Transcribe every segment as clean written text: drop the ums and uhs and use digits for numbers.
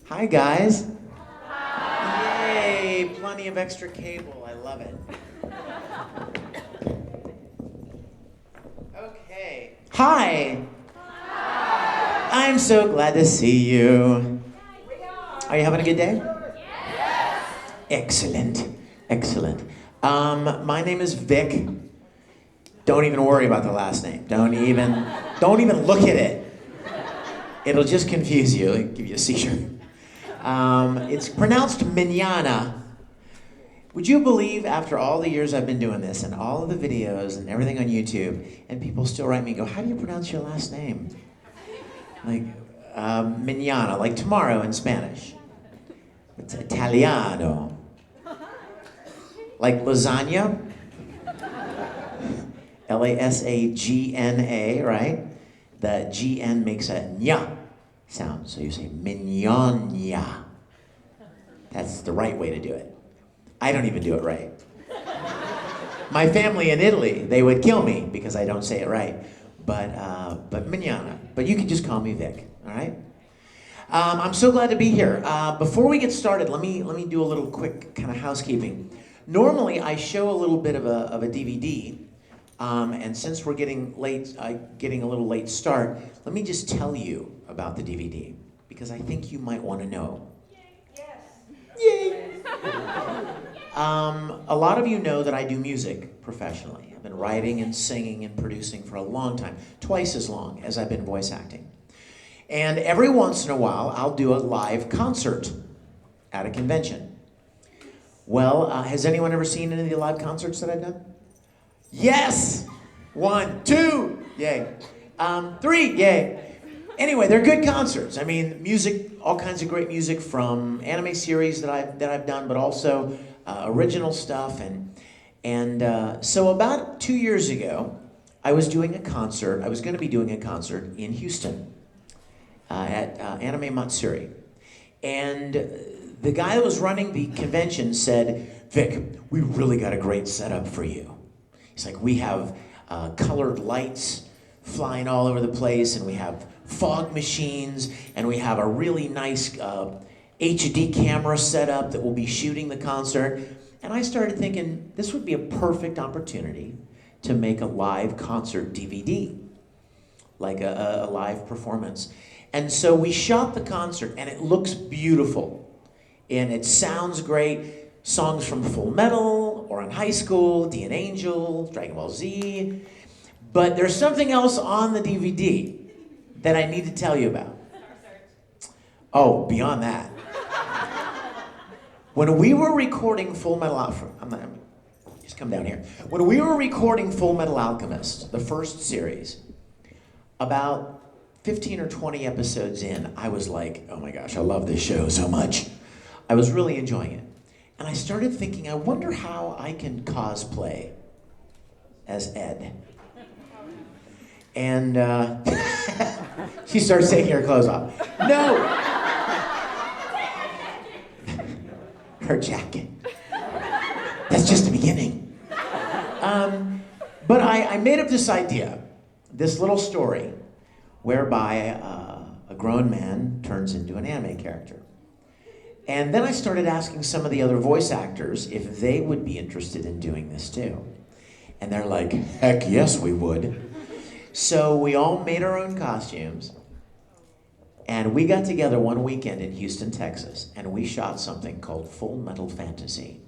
Hi, guys. Yay, plenty of extra cable. I love it. Okay. Hi. I'm so glad to see you. Are you having a good day? Yes. Excellent. Excellent. My name is Vic. Don't even worry about the last name. Don't even look at it. It'll just confuse you. It'll give you a seizure. It's pronounced Mignogna. Would you believe after all the years I've been doing this and all of the videos and everything on YouTube, and people still write me and go, how do you pronounce your last name? Like, Mignogna, like tomorrow in Spanish. It's Italiano. Like lasagna. Lasagna, right? The GN makes a nya sound, so you say Mignogna. That's the right way to do it. I don't even do it right. My family in Italy, they would kill me because I don't say it right. But Mignogna. But you can just call me Vic, all right? I'm so glad to be here. Before we get started, let me do a little quick kind of housekeeping. Normally, I show a little bit of a DVD, and since we're getting a little late start, let me just tell you about the DVD because I think you might want to know. Yay! A lot of you know that I do music professionally. I've been writing and singing and producing for a long time, twice as long as I've been voice acting. And every once in a while, I'll do a live concert at a convention. Well, has anyone ever seen any of the live concerts that I've done? Yes! 1, 2, yay. 3, yay. Anyway, they're good concerts. I mean, music, all kinds of great music from anime series that I've done, but also original stuff. And so about 2 years ago, I was doing a concert. I was going to be doing a concert in Houston at Anime Matsuri. And the guy that was running the convention said, Vic, we really got a great setup for you. He's like, we have colored lights flying all over the place, and we have fog machines, and we have a really nice HD camera setup that will be shooting the concert. And I started thinking, this would be a perfect opportunity to make a live concert DVD, like a live performance. And so we shot the concert, and it looks beautiful, and it sounds great. Songs from Full Metal, or in high school, D and Angel, Dragon Ball Z. But there's something else on the DVD that I need to tell you about. Oh, beyond that. When we were recording Full Metal Alchemist, just come down here. When we were recording Full Metal Alchemist, the first series, about 15 or 20 episodes in, I was like, oh my gosh, I love this show so much. I was really enjoying it. And I started thinking, I wonder how I can cosplay as Ed. And she starts taking her clothes off. No! Her jacket. That's just the beginning. But I made up this idea, this little story, whereby a grown man turns into an anime character. And then I started asking some of the other voice actors if they would be interested in doing this too. And they're like, heck yes, we would. So we all made our own costumes, and we got together one weekend in Houston, Texas, and we shot something called Full Metal Fantasy.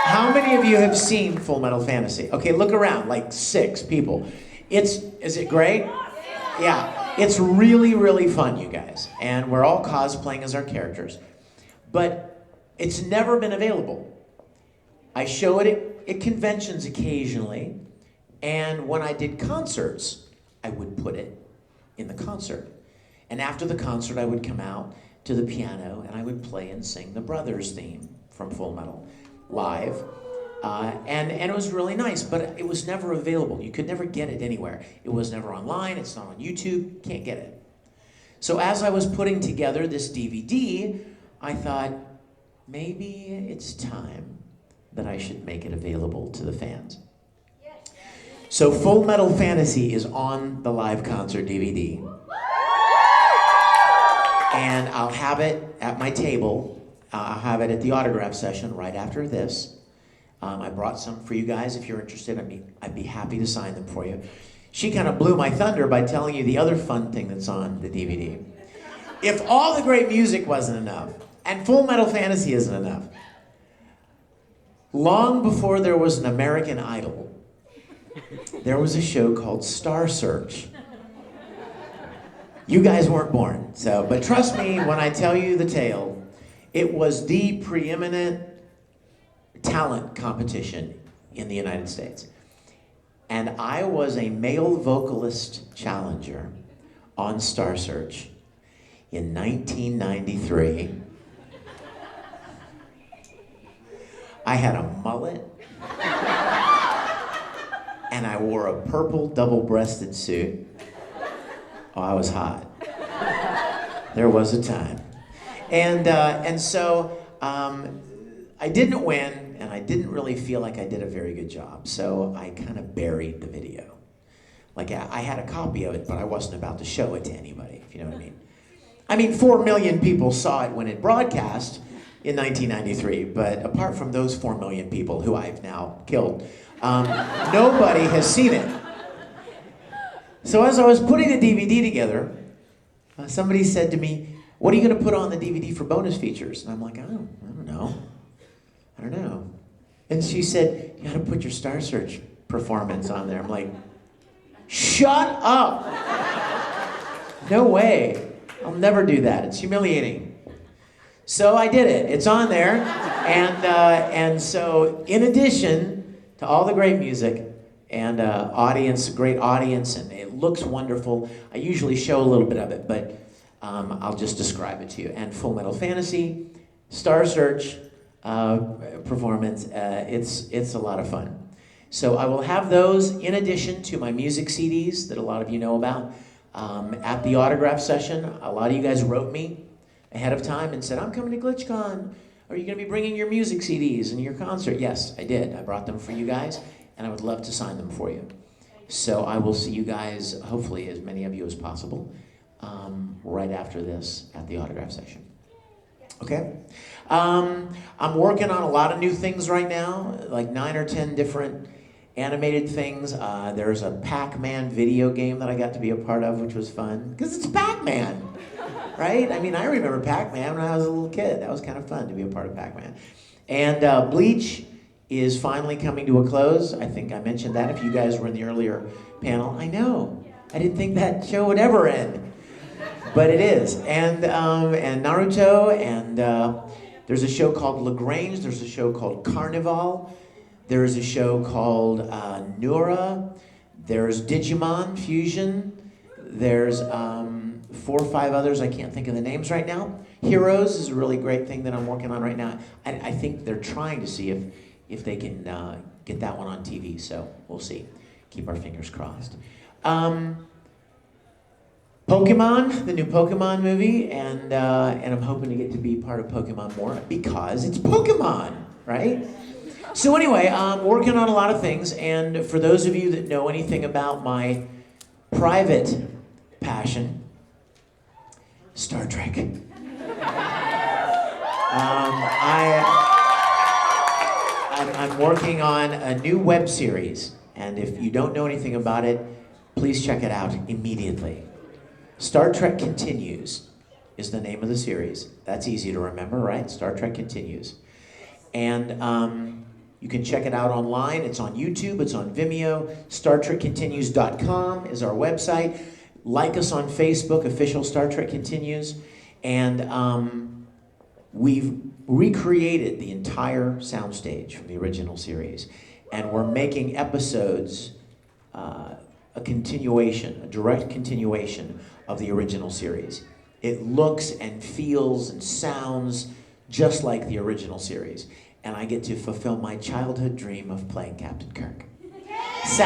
How many of you have seen Full Metal Fantasy? Okay, look around, like 6 people. Is it great? Yeah. It's really, really fun, you guys. And we're all cosplaying as our characters. But it's never been available. I show it at conventions occasionally. And when I did concerts, I would put it in the concert. And after the concert, I would come out to the piano and I would play and sing the Brothers theme from Full Metal live. And it was really nice, but it was never available. You could never get it anywhere. It was never online, it's not on YouTube, can't get it. So as I was putting together this DVD, I thought, maybe it's time that I should make it available to the fans. So Full Metal Fantasy is on the live concert DVD. And I'll have it at my table. I'll have it at the autograph session right after this. I brought some for you guys. If you're interested, I'd be happy to sign them for you. She kind of blew my thunder by telling you the other fun thing that's on the DVD. If all the great music wasn't enough, and Full Metal Fantasy isn't enough, long before there was an American Idol, there was a show called Star Search. You guys weren't born, but trust me when I tell you the tale, it was the preeminent talent competition in the United States. And I was a male vocalist challenger on Star Search in 1993. I had a mullet, and I wore a purple double-breasted suit. Oh, I was hot. There was a time. And so I didn't win, and I didn't really feel like I did a very good job, so I kind of buried the video. Like, I had a copy of it, but I wasn't about to show it to anybody, if you know what I mean. I mean, 4 million people saw it when it broadcast in 1993, but apart from those 4 million people who I've now killed, nobody has seen it. So as I was putting the DVD together, somebody said to me, "What are you going to put on the DVD for bonus features?" And I'm like, I don't know. And she said, "You got to put your Star Search performance on there." I'm like, shut up! No way. I'll never do that. It's humiliating. So I did it. It's on there. And so in addition to all the great music and great audience, and it looks wonderful. I usually show a little bit of it, but I'll just describe it to you. And Full Metal Fantasy, Star Search performance, it's a lot of fun. So I will have those in addition to my music CDs that a lot of you know about. At the autograph session, a lot of you guys wrote me ahead of time and said, "I'm coming to tchCon. Are you going to be bringing your music CDs and your concert?" Yes, I did. I brought them for you guys, and I would love to sign them for you. So I will see you guys, hopefully as many of you as possible, right after this at the autograph session. Okay? I'm working on a lot of new things right now, like 9 or 10 different animated things. There's a Pac-Man video game that I got to be a part of, which was fun, because it's Pac-Man, right? I mean, I remember Pac-Man when I was a little kid. That was kind of fun to be a part of Pac-Man. And Bleach is finally coming to a close. I think I mentioned that if you guys were in the earlier panel. I know. I didn't think that show would ever end, but it is. And Naruto, and there's a show called LaGrange. There's a show called Carnival. There's a show called Nura. There's Digimon Fusion. There's 4 or 5 others. I can't think of the names right now. Heroes is a really great thing that I'm working on right now. I think they're trying to see if they can get that one on TV. So we'll see. Keep our fingers crossed. Pokemon, the new Pokemon movie, and I'm hoping to get to be part of Pokemon more because it's Pokemon, right? So anyway, I'm working on a lot of things, and for those of you that know anything about my private passion, Star Trek. I'm working on a new web series, and if you don't know anything about it, please check it out immediately. Star Trek Continues is the name of the series. That's easy to remember, right? Star Trek Continues. And you can check it out online. It's on YouTube, it's on Vimeo. StarTrekContinues.com is our website. Like us on Facebook, official Star Trek Continues. And we've recreated the entire soundstage from the original series. And we're making episodes a continuation, a direct continuation of the original series. It looks and feels and sounds just like the original series. And I get to fulfill my childhood dream of playing Captain Kirk. So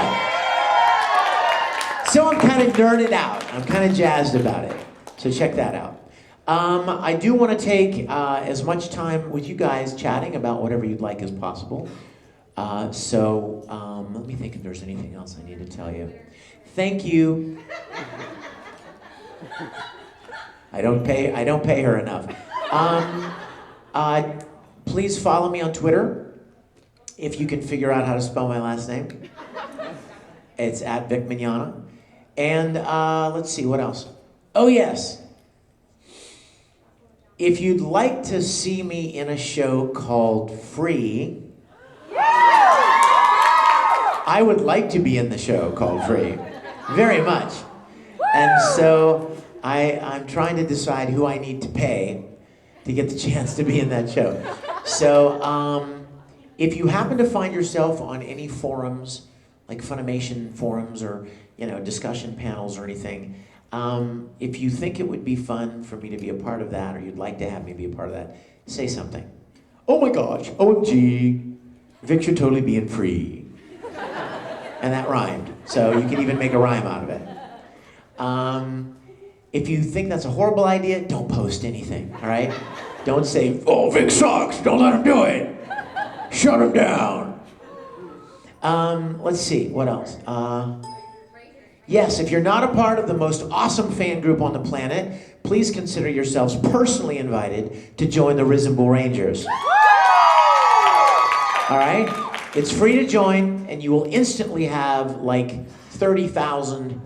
I'm kind of nerded out. I'm kind of jazzed about it. So check that out. I do want to take as much time with you guys chatting about whatever you'd like as possible. Let me think if there's anything else I need to tell you. Thank you. I don't pay her enough. Please follow me on Twitter if you can figure out how to spell my last name. It's at Vic Mignogna. And let's see, what else? Oh yes. If you'd like to see me in a show called Free, I would like to be in the show called Free, very much. And so I'm trying to decide who I need to pay to get the chance to be in that show. So if you happen to find yourself on any forums, like Funimation forums or discussion panels or anything, if you think it would be fun for me to be a part of that, or you'd like to have me be a part of that, say something. Oh my gosh, OMG, Vic should totally be in Free. And that rhymed, so you can even make a rhyme out of it. If you think that's a horrible idea, don't post anything, all right? Don't say, oh, Vic sucks, don't let him do it. Shut him down. Let's see, what else? Yes, if you're not a part of the most awesome fan group on the planet, please consider yourselves personally invited to join the Risen Bull Rangers. All right? It's free to join, and you will instantly have like 30,000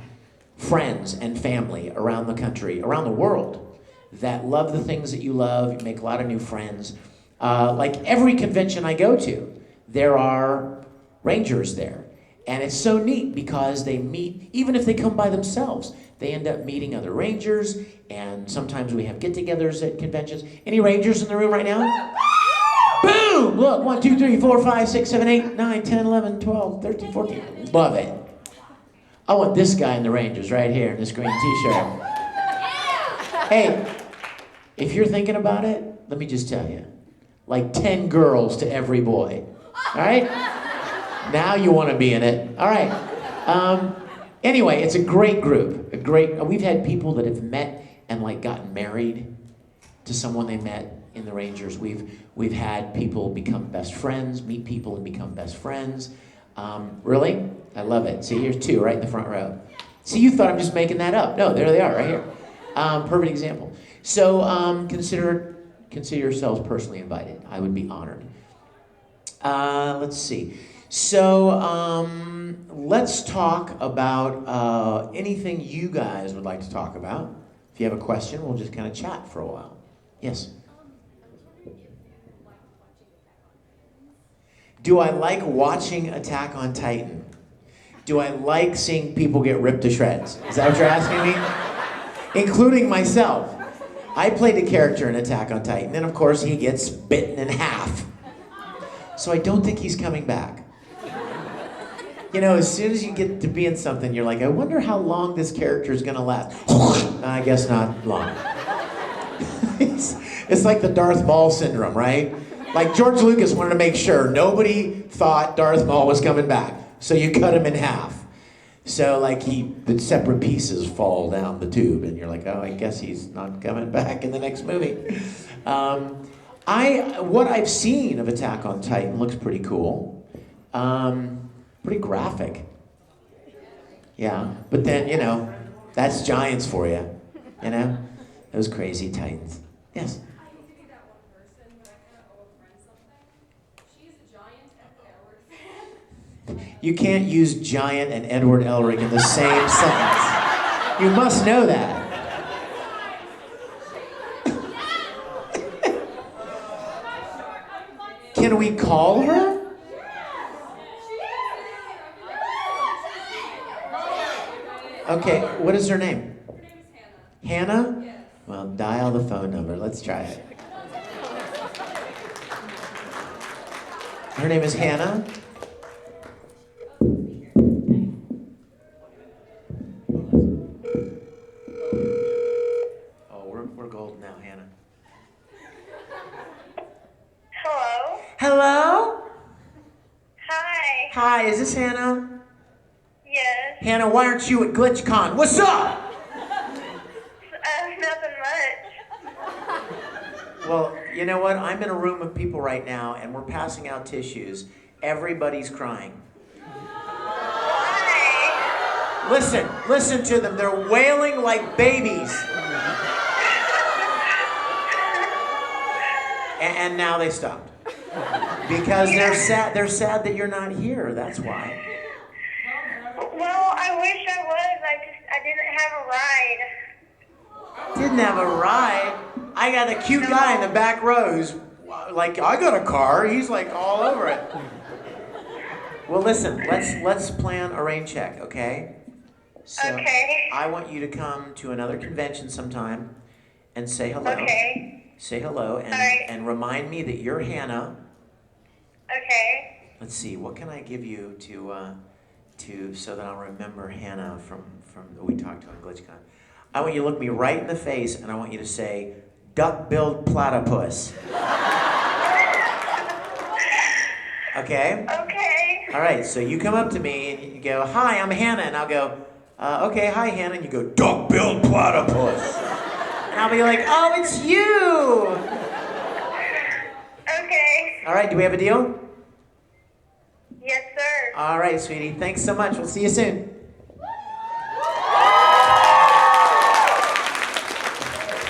friends and family around the country, around the world, that love the things that you love. You make a lot of new friends. Like every convention I go to, there are Rangers there. And it's so neat because they meet, even if they come by themselves, they end up meeting other Rangers, and sometimes we have get-togethers at conventions. Any Rangers in the room right now? Boom! Look, 1, 2, 3, 4, 5, 6, 7, 8, 9, 10, 11, 12, 13, 14. Love it. I want this guy in the Rangers right here in this green t-shirt. Hey, if you're thinking about it, let me just tell you, like 10 girls to every boy, all right? Now you want to be in it. All right. Anyway, it's a great group. We've had people that have met and like gotten married to someone they met in the Rangers. We've had people become best friends, meet people and become best friends. Really? I love it. See, here's 2 right in the front row. See, you thought I'm just making that up. No, there they are right here. Perfect example. So consider yourselves personally invited. I would be honored. Let's see. So let's talk about anything you guys would like to talk about. If you have a question, we'll just kind of chat for a while. Yes? Do I like watching Attack on Titan? Do I like seeing people get ripped to shreds? Is that what you're asking me? Including myself. I played a character in Attack on Titan, and of course he gets bitten in half. So I don't think he's coming back. As soon as you get to be in something, you're like, I wonder how long this character is going to last. I guess not long. It's like the Darth Maul syndrome, right? Like George Lucas wanted to make sure nobody thought Darth Maul was coming back. So you cut him in half. So like the separate pieces fall down the tube, and you're like, oh, I guess he's not coming back in the next movie. What I've seen of Attack on Titan looks pretty cool. Pretty graphic. Yeah, but then, that's giants for you. Those crazy Titans. Yes? I hate to be that one person, but I kind of owe a friend something. She's a giant Edward fan. You can't use giant and Edward Elric in the same sentence. You must know that. Can we call her? Okay, what is her name? Her name is Hannah. Hannah? Yes. Well, dial the phone number. Let's try it. Her name is Hannah. Oh, we're gold now, Hannah. Hello. Hello? Hi. Hi, is this Hannah? Yes. Hannah, why aren't you at tchCon? What's up? Nothing much. Well, you know what? I'm in a room of people right now, and we're passing out tissues. Everybody's crying. Why? Listen to them. They're wailing like babies. And now they stopped. Because they're sad. They're sad that you're not here. That's why. Well, I wish I was. I didn't have a ride. Didn't have a ride. I got a cute guy in the back row who's like, I got a car. He's like all over it. Well, listen. Let's plan a rain check, okay? So Okay. I want you to come to another convention sometime and say hello. Okay. Say hello and All right. and remind me that you're Hannah. Okay. Let's see. What can I give you to so that I'll remember Hannah from that we talked to on tchCon? I want you to look me right in the face and I want you to say, duck-billed platypus. Okay? Okay. All right, so you come up to me and you go, hi, I'm Hannah. And I'll go, okay, hi, Hannah. And you go, duck-billed platypus. And I'll be like, oh, it's you. Okay. All right, do we have a deal? Yes, sir. All right, sweetie. Thanks so much. We'll see you soon.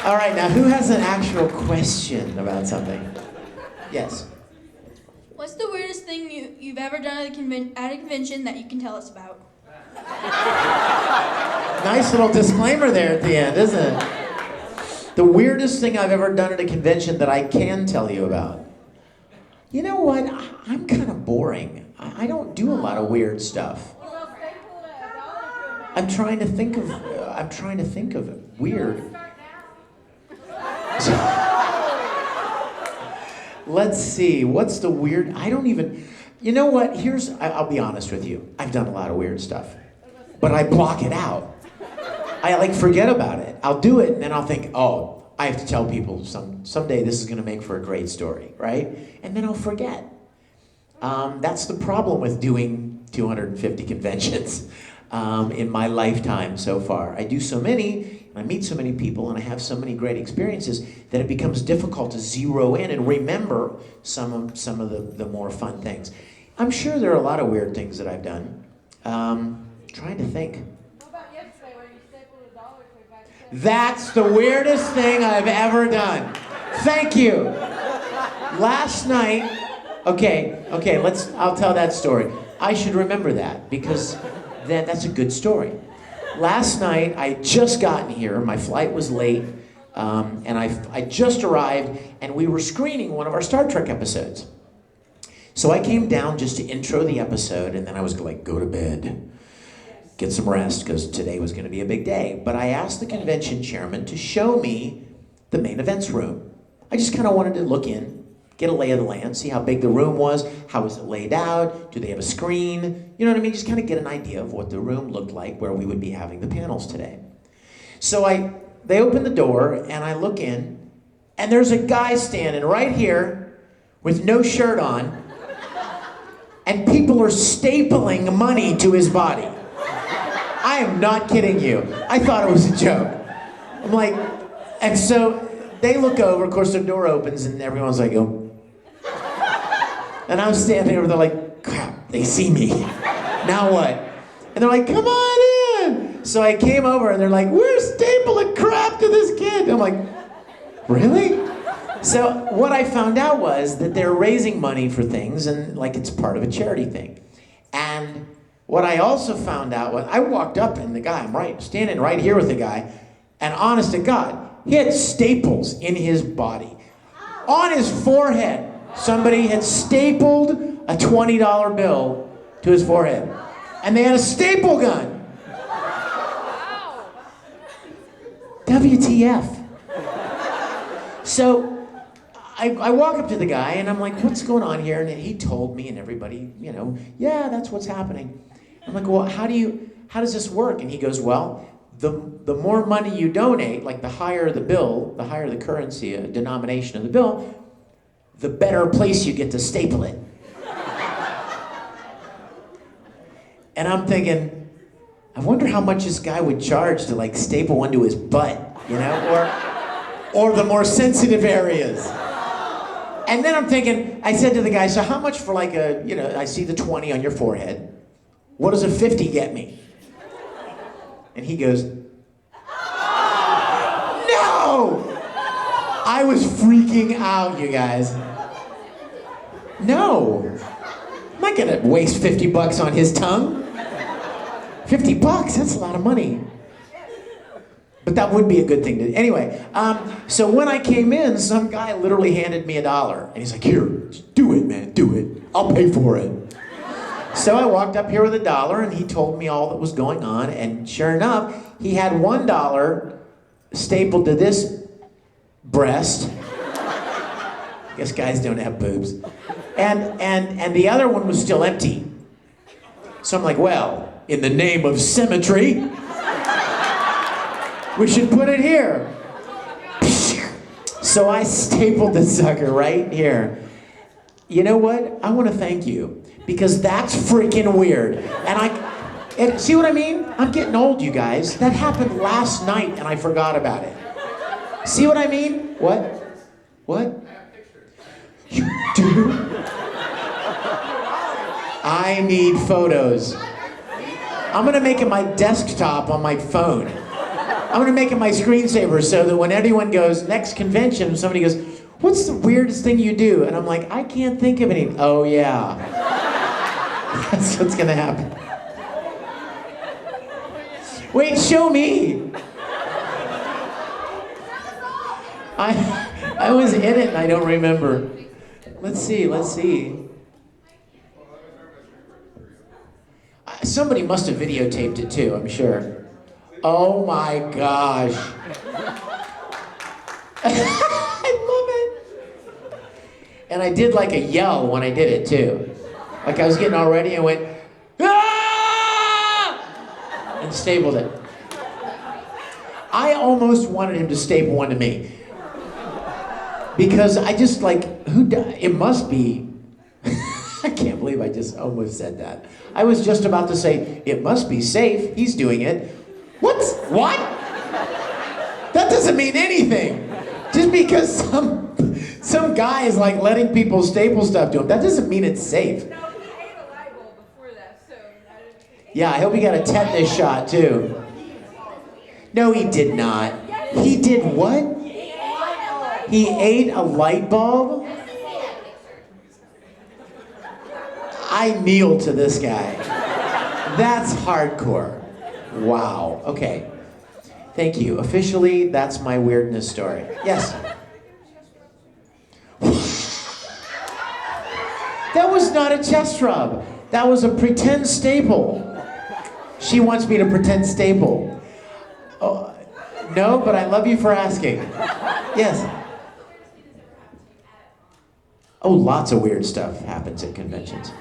All right, now who has an actual question about something? Yes. What's the weirdest thing you've ever done at a convention that you can tell us about? Nice little disclaimer there at the end, isn't it? The weirdest thing I've ever done at a convention that I can tell you about. You know what? I'm kind of boring. I don't do a lot of weird stuff. I'm trying to think of weird. Let's see. What's the weird? I don't even. You know what? I'll be honest with you. I've done a lot of weird stuff, but I block it out. I forget about it. I'll do it and then I'll think, oh, I have to tell people someday this is going to make for a great story, right? And then I'll forget. That's the problem with doing 250 conventions in my lifetime so far. I do so many, and I meet so many people, and I have so many great experiences that it becomes difficult to zero in and remember some of the more fun things. I'm sure there are a lot of weird things that I've done. Trying to think. What about yesterday where you stapled a dollar to a guy's head? That's the weirdest thing I've ever done. Thank you. Last night, okay, I'll tell that story. I should remember that because that's a good story. Last night, I had just gotten here, my flight was late, and I just arrived, and we were screening one of our Star Trek episodes. So I came down just to intro the episode, and then I was like, go to bed. Get some rest, because today was going to be a big day. But I asked the convention chairman to show me the main events room. I just kind of wanted to look in, get a lay of the land, see how big the room was, how was it laid out, do they have a screen, you know what I mean? Just kind of get an idea of what the room looked like where we would be having the panels today. So they open the door, and I look in, and there's a guy standing right here with no shirt on, and people are stapling money to his body. I am not kidding you. I thought it was a joke. I'm like, and so they look over, of course the door opens and everyone's like, oh. And I'm standing over there like, crap, they see me. Now what? And they're like, come on in. So I came over and they're like, we're stapling crap to this kid. I'm like, really? So what I found out was that they're raising money for things and like it's part of a charity thing. And what I also found out was I walked up and the guy, I'm standing right here with the guy, and honest to God, he had staples in his body. On his forehead, somebody had stapled a $20 bill to his forehead. And they had a staple gun. WTF. So I walk up to the guy and I'm like, what's going on here? And he told me and everybody, yeah, that's what's happening. I'm like, well, how does this work? And he goes, well, the more money you donate, like the higher the bill, the higher the currency, denomination of the bill, the better place you get to staple it. And I'm thinking, I wonder how much this guy would charge to like staple one to his butt, or the more sensitive areas. And then I'm thinking, I said to the guy, so how much for like I see the 20 on your forehead. What does a 50 get me? And he goes, no! I was freaking out, you guys. No. I'm not gonna waste 50 bucks on his tongue. 50 bucks, that's a lot of money. But that would be a good thing to do. Anyway, so when I came in, some guy literally handed me $1. And he's like, here, do it, man, do it. I'll pay for it. So I walked up here with $1 and he told me all that was going on. And sure enough, he had $1 stapled to this breast. I guess guys don't have boobs. And the other one was still empty. So I'm like, well, in the name of symmetry, we should put it here. So I stapled the sucker right here. You know what? I want to thank you because that's freaking weird. And see what I mean? I'm getting old, you guys. That happened last night and I forgot about it. See what I mean? What? What? You do? I need photos. I'm gonna make it my desktop on my phone. I'm gonna make it my screensaver so that when anyone goes, next convention, somebody goes, what's the weirdest thing you do? And I'm like, I can't think of any. Oh yeah. That's what's gonna happen. Wait, show me. I was in it and I don't remember. Let's see. Somebody must have videotaped it too, I'm sure. Oh my gosh. I love it. And I did like a yell when I did it too. Like I was getting all ready and went, ah! And stapled it. I almost wanted him to staple one to me. Because I just like, it must be, I can't believe I just almost said that. I was just about to say, it must be safe, he's doing it. What? That doesn't mean anything. Just because some guy is like letting people staple stuff to him, that doesn't mean it's safe. No, he ate a light bulb before that, so I didn't think. Yeah, I hope he got a tetanus shot too. No, he did not. He did what? He ate a light bulb? I kneel to this guy. That's hardcore. Wow. Okay. Thank you. Officially, that's my weirdness story. Yes? That was not a chest rub. That was a pretend staple. She wants me to pretend staple. Oh, no, but I love you for asking. Yes? Oh, lots of weird stuff happens at conventions.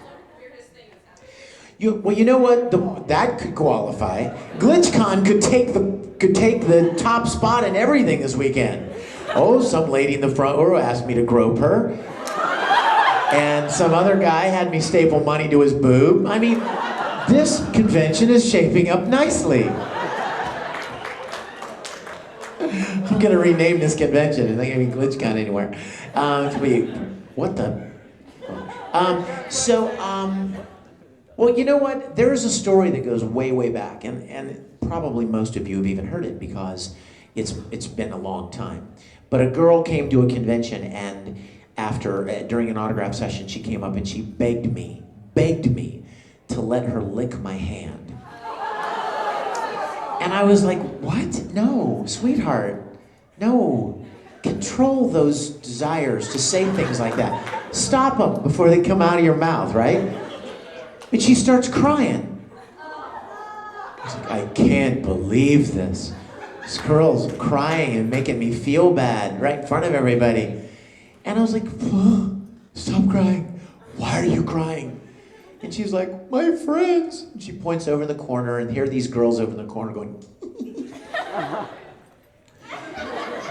Well, you know what? That could qualify. tchCon could take the top spot in everything this weekend. Oh, some lady in the front row asked me to grope her, and some other guy had me staple money to his boob. I mean, this convention is shaping up nicely. I'm gonna rename this convention. It's not gonna be tchCon anymore. What the? Well, you know what? There's a story that goes way, way back, and probably most of you have even heard it because it's been a long time. But a girl came to a convention, and during an autograph session, she came up and she begged me to let her lick my hand. And I was like, what? No, sweetheart, no. Control those desires to say things like that. Stop them before they come out of your mouth, right? And she starts crying. I was like, I can't believe this. This girl's crying and making me feel bad right in front of everybody. And I was like, stop crying. Why are you crying? And she's like, my friends. And she points over in the corner, and here are these girls over in the corner going,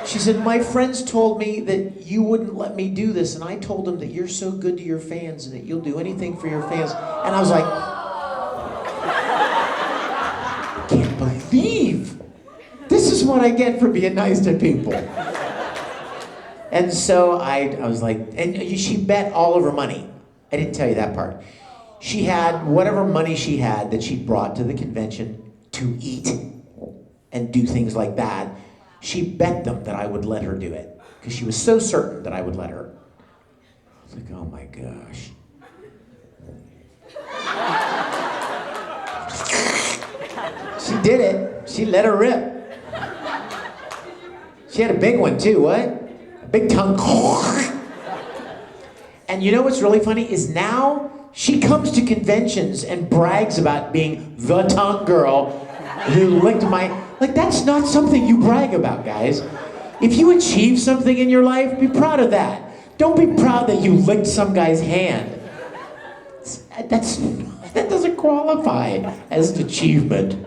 she said, my friends told me that you wouldn't let me do this, and I told them that you're so good to your fans and that you'll do anything for your fans. And I was like, I can't believe this is what I get for being nice to people. And so I was like, and she bet all of her money. I didn't tell you that part. She had whatever money she had that she brought to the convention to eat and do things like that. she bet them that I would let her do it because she was so certain that I would let her. I was like, oh my gosh. She did it. She let her rip. She had a big one too, what? A big tongue. And you know what's really funny is now she comes to conventions and brags about being the tongue girl who licked my... Like, that's not something you brag about, guys. If you achieve something in your life, be proud of that. Don't be proud that you licked some guy's hand. That doesn't qualify as an achievement.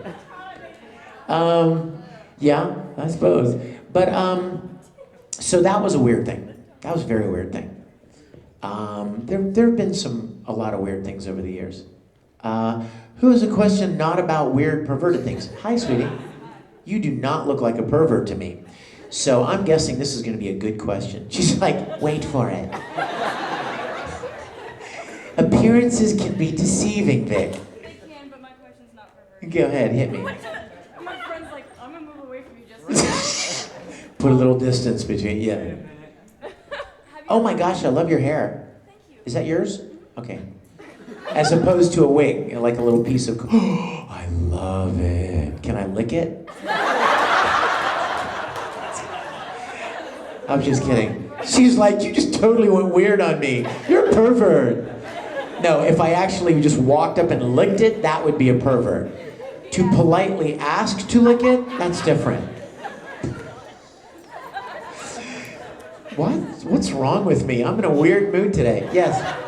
Yeah, I suppose. But, so that was a weird thing. That was a very weird thing. There have been a lot of weird things over the years. Who has a question not about weird, perverted things? Hi, sweetie. You do not look like a pervert to me. So I'm guessing this is going to be a good question. She's like, wait for it. Appearances can be deceiving, Vic. They can, but my question's not perverted. Go ahead, hit me. My friend's like, I'm gonna move away from you just Put a little distance between you. Yeah. Oh my gosh, I love your hair. Thank you. Is that yours? Okay. As opposed to a wig, like a little piece of... Oh, I love it. Can I lick it? I'm just kidding. She's like, you just totally went weird on me. You're a pervert. No, if I actually just walked up and licked it, that would be a pervert. To politely ask to lick it, that's different. What? What's wrong with me? I'm in a weird mood today. Yes. Have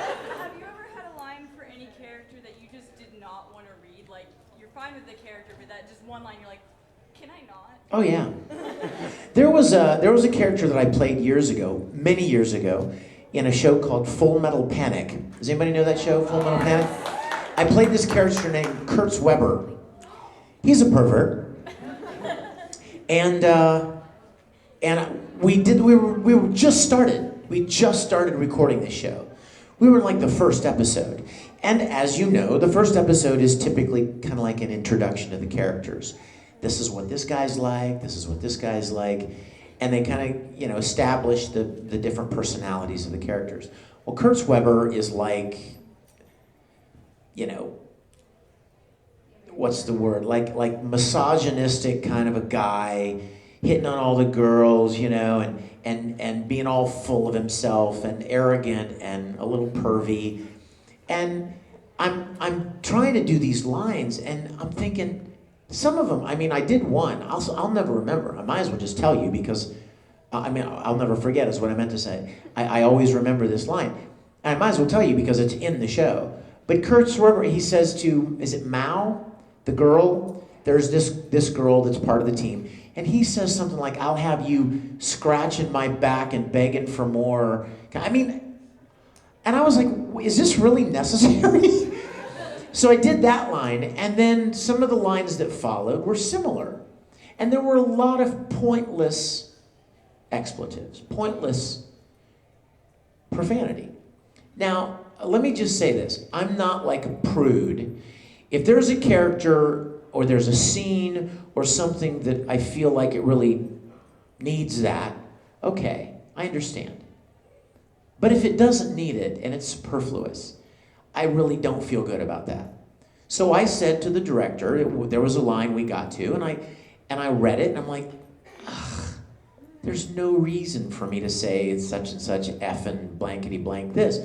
you ever had a line for any character that you just did not want to read? Like, you're fine with the character, but that just one line, you're like, can I not? Oh yeah. There was a character that I played years ago, many years ago, in a show called Full Metal Panic. Does anybody know that show, Full Metal Panic? I played this character named Kurtz Weber. He's a pervert. And we just started recording this show. We were in like the first episode. And as you know, the first episode is typically kind of like an introduction to the characters. This is what this guy's like, this is what this guy's like. And they kind of, establish the different personalities of the characters. Well, Kurtz Weber is like, what's the word? Like misogynistic kind of a guy, hitting on all the girls, and being all full of himself and arrogant and a little pervy. And I'm trying to do these lines, and I'm thinking, some of them, I did one. I'll never remember. I might as well just tell you because, I'll never forget is what I meant to say. I always remember this line. And I might as well tell you because it's in the show. But Kurtz Weber, he says to, is it Mao, the girl? There's this girl that's part of the team. And he says something like, I'll have you scratching my back and begging for more. And I was like, is this really necessary? So I did that line, and then some of the lines that followed were similar. And there were a lot of pointless expletives, pointless profanity. Now, let me just say this. I'm not like a prude. If there's a character or there's a scene or something that I feel like it really needs that, okay, I understand. But if it doesn't need it and it's superfluous, I really don't feel good about that. So I said to the director, there was a line we got to, and I read it, and I'm like, there's no reason for me to say it's such and such effing blankety blank this.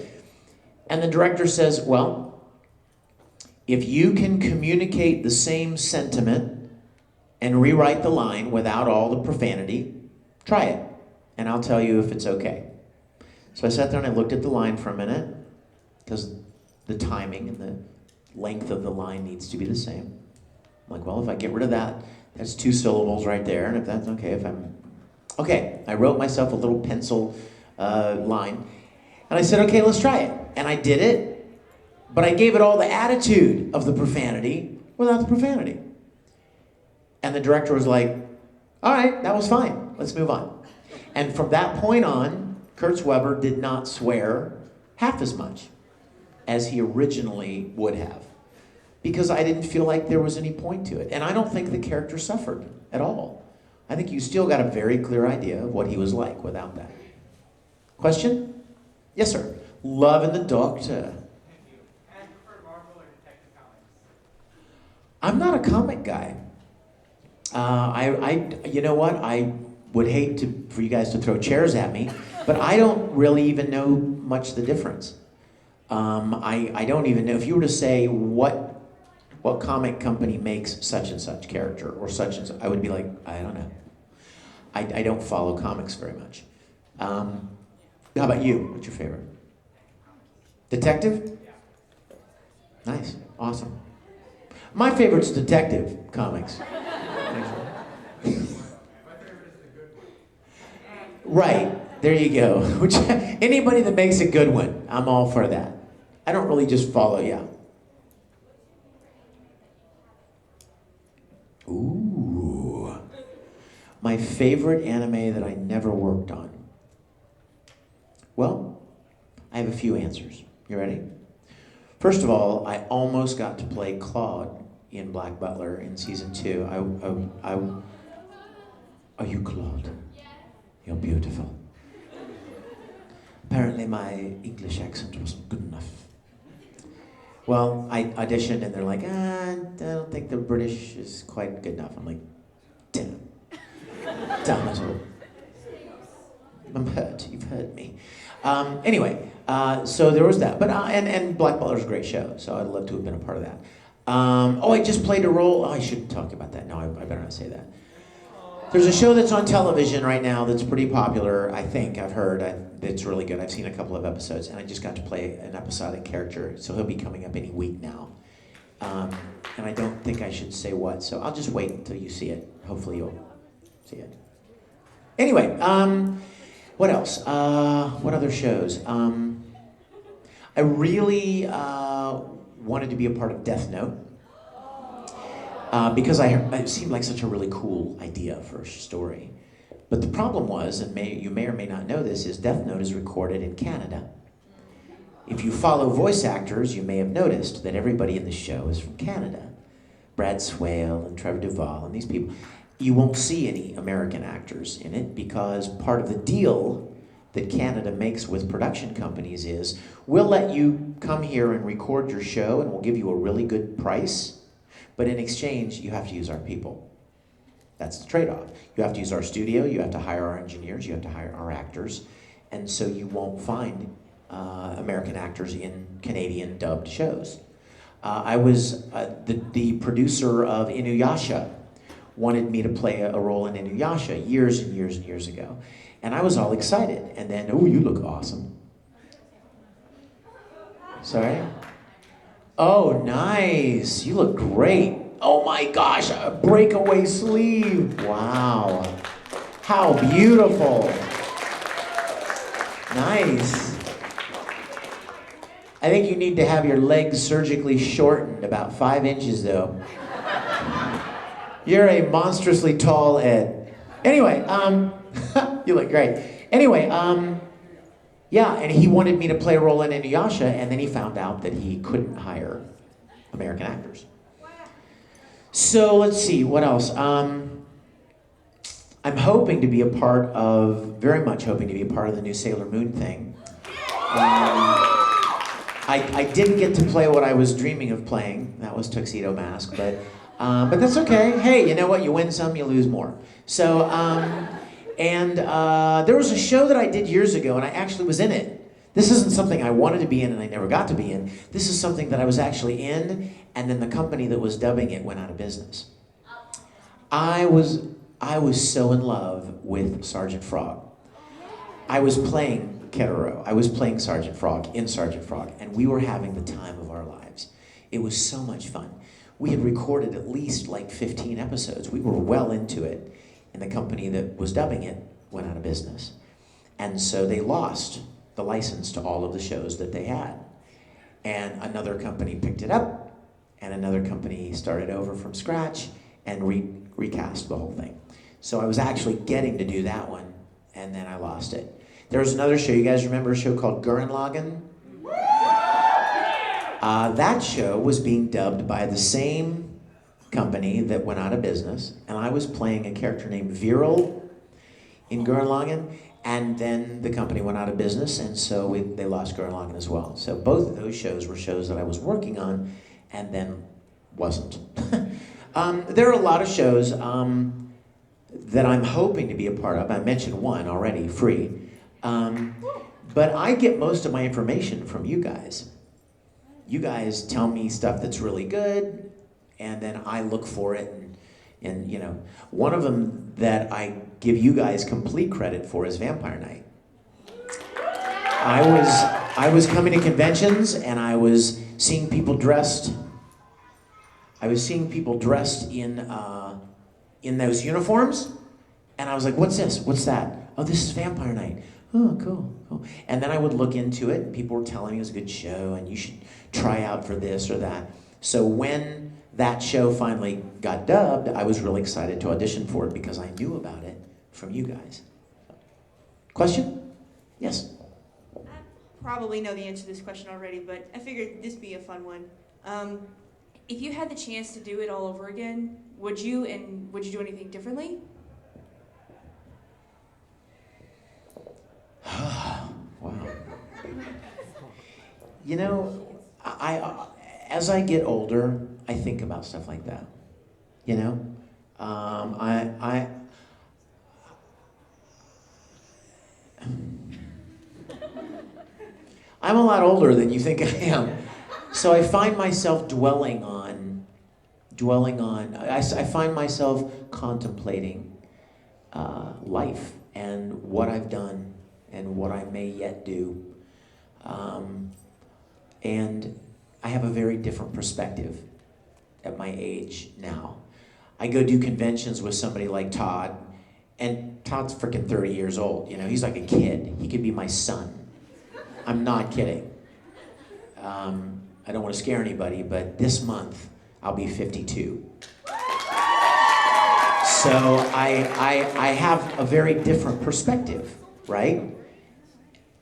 And the director says, well, if you can communicate the same sentiment and rewrite the line without all the profanity, try it, and I'll tell you if it's okay. So I sat there and I looked at the line for a minute, because the timing and the length of the line needs to be the same. I'm like, well, if I get rid of that, that's 2 syllables right there, and if that's okay, Okay, I wrote myself a little pencil line, and I said, okay, let's try it. And I did it, but I gave it all the attitude of the profanity without the profanity. And the director was like, all right, that was fine, let's move on. And from that point on, Kurtz Weber did not swear half as much as he originally would have, because I didn't feel like there was any point to it. And I don't think the character suffered at all. I think you still got a very clear idea of what he was like without that. Question? Yes, sir. Love and the Doctor. I'm not a comic guy. You know what? I would hate for you guys to throw chairs at me, but I don't really even know much the difference. I don't even know if you were to say what comic company makes such and such character or such and such, I would be like, I don't know. I don't follow comics very much. How about you? What's your favorite? Detective? Nice, awesome. My favorite's Detective Comics. Right, there you go. Which anybody that makes a good one, I'm all for that. I don't really just follow you. Ooh. My favorite anime that I never worked on. Well, I have a few answers. You ready? First of all, I almost got to play Claude in Black Butler in season 2. Are you Claude? You're beautiful. Apparently my English accent wasn't good enough. Well, I auditioned and they're like, I don't think the British is quite good enough. I'm like, damn it all. I'm hurt, you've hurt me. Anyway, so there was that. But and Black Butler's a great show, so I'd love to have been a part of that. I just played a role. Oh, I shouldn't talk about that. No, I better not say that. There's a show that's on television right now that's pretty popular, I think, I've heard. It's really good. I've seen a couple of episodes, and I just got to play an episodic character, so he'll be coming up any week now. And I don't think I should say what, so I'll just wait until you see it. Hopefully you'll see it. Anyway, what else? What other shows? I really wanted to be a part of Death Note. Because it seemed like such a really cool idea for a story. But the problem was, and you may or may not know this, is Death Note is recorded in Canada. If you follow voice actors, you may have noticed that everybody in the show is from Canada. Brad Swale and Trevor Duvall and these people. You won't see any American actors in it because part of the deal that Canada makes with production companies is, we'll let you come here and record your show and we'll give you a really good price. But in exchange, you have to use our people. That's the trade-off. You have to use our studio, you have to hire our engineers, you have to hire our actors, and so you won't find American actors in Canadian dubbed shows. I was the producer of Inuyasha wanted me to play a role in Inuyasha years and years and years ago. And I was all excited, and then, oh, you look awesome. Sorry? Oh, nice. You look great. Oh my gosh, a breakaway sleeve. Wow. How beautiful. Nice. I think you need to have your legs surgically shortened, about 5 inches though. You're a monstrously tall Ed. Anyway, you look great. Anyway, yeah, and he wanted me to play a role in Inuyasha, and then he found out that he couldn't hire American actors. So let's see, what else? I'm hoping to be very much hoping to be a part of the new Sailor Moon thing. I didn't get to play what I was dreaming of playing. That was Tuxedo Mask, but that's okay. Hey, you know what? You win some, you lose more. So, there was a show that I did years ago, and I actually was in it. This isn't something I wanted to be in and I never got to be in. This is something that I was actually in, and then the company that was dubbing it went out of business. I was so in love with Sergeant Frog. I was playing Keroro. I was playing Sergeant Frog in Sergeant Frog, and we were having the time of our lives. It was so much fun. We had recorded at least like 15 episodes. We were well into it, and the company that was dubbing it went out of business. And so they lost the license to all of the shows that they had. And another company picked it up, and another company started over from scratch and recast the whole thing. So I was actually getting to do that one, and then I lost it. There was another show, you guys remember a show called Gurren Lagann? That show was being dubbed by the same company that went out of business, and I was playing a character named Viral in Gurren Lagann, and then the company went out of business, and so they lost Gurren Lagann as well. So both of those shows were shows that I was working on, and then wasn't. There are a lot of shows that I'm hoping to be a part of. I mentioned one already, Free. But I get most of my information from you guys. You guys tell me stuff that's really good, and then I look for it. And you know, one of them that I give you guys complete credit for is Vampire Night. I was coming to conventions, and I was seeing people dressed. I was seeing people dressed in those uniforms, and I was like, "What's this? What's that? Oh, this is Vampire Night. Oh, cool, cool." And then I would look into it, and people were telling me it was a good show, and you should try out for this or that. So when that show finally got dubbed, I was really excited to audition for it because I knew about it from you guys. Question? Yes? I probably know the answer to this question already, but I figured this would be a fun one. If you had the chance to do it all over again, would you, and would you do anything differently? Wow. You know, I as I get older, I think about stuff like that. You know, I'm a lot older than you think I am, so I find myself dwelling on. I find myself contemplating life and what I've done and what I may yet do. And I have a very different perspective at my age now. I go do conventions with somebody like Todd, and Todd's freaking 30 years old. You know, he's like a kid. He could be my son. I'm not kidding. I don't want to scare anybody, but this month I'll be 52. So I have a very different perspective, right?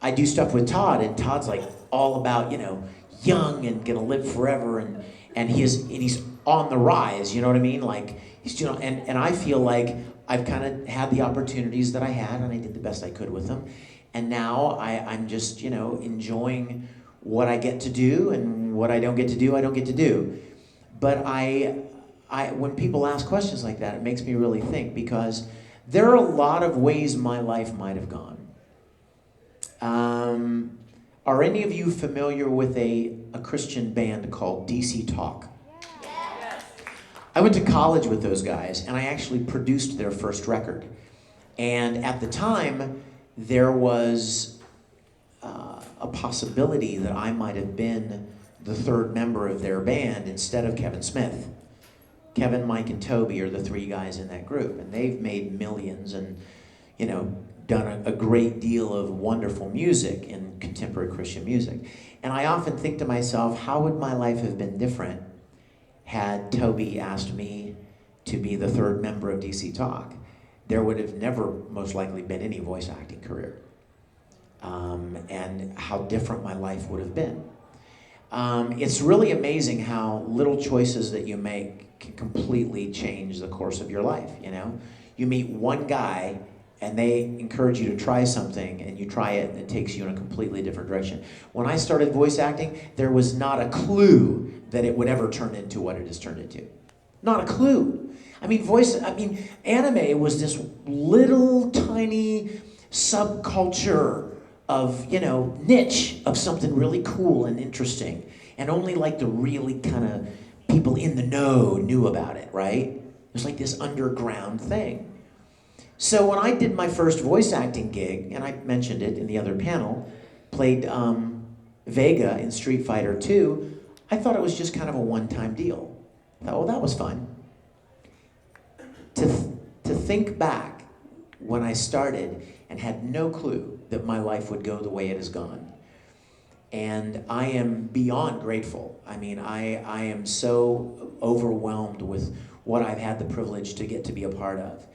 I do stuff with Todd, and Todd's like all about, you know, young and gonna live forever, and he's on the rise, you know what I mean? Like he's doing, and I feel like I've kind of had the opportunities that I had, and I did the best I could with them, and now I'm just, you know, enjoying what I get to do, and what I don't get to do, I don't get to do. But I when people ask questions like that, it makes me really think, because there are a lot of ways my life might have gone. Are any of you familiar with a Christian band called DC Talk? Yes. I went to college with those guys, and I actually produced their first record. And at the time, there was a possibility that I might have been the third member of their band instead of Kevin Smith. Kevin, Mike, and Toby are the three guys in that group, and they've made millions and, you know, done a great deal of wonderful music in contemporary Christian music. And I often think to myself, how would my life have been different had Toby asked me to be the third member of DC Talk? There would have never most likely been any voice acting career. And how different my life would have been. It's really amazing how little choices that you make can completely change the course of your life, you know? You meet one guy, and they encourage you to try something, and you try it, and it takes you in a completely different direction. When I started voice acting, there was not a clue that it would ever turn into what it has turned into. Not a clue. I mean, anime was this little tiny subculture of, you know, niche of something really cool and interesting. And only like the really kind of people in the know knew about it, right? It was like this underground thing. So when I did my first voice acting gig, and I mentioned it in the other panel, played Vega in Street Fighter 2, I thought it was just kind of a one-time deal. I thought, well, that was fun. To think back when I started and had no clue that my life would go the way it has gone. And I am beyond grateful. I mean, I am so overwhelmed with what I've had the privilege to get to be a part of.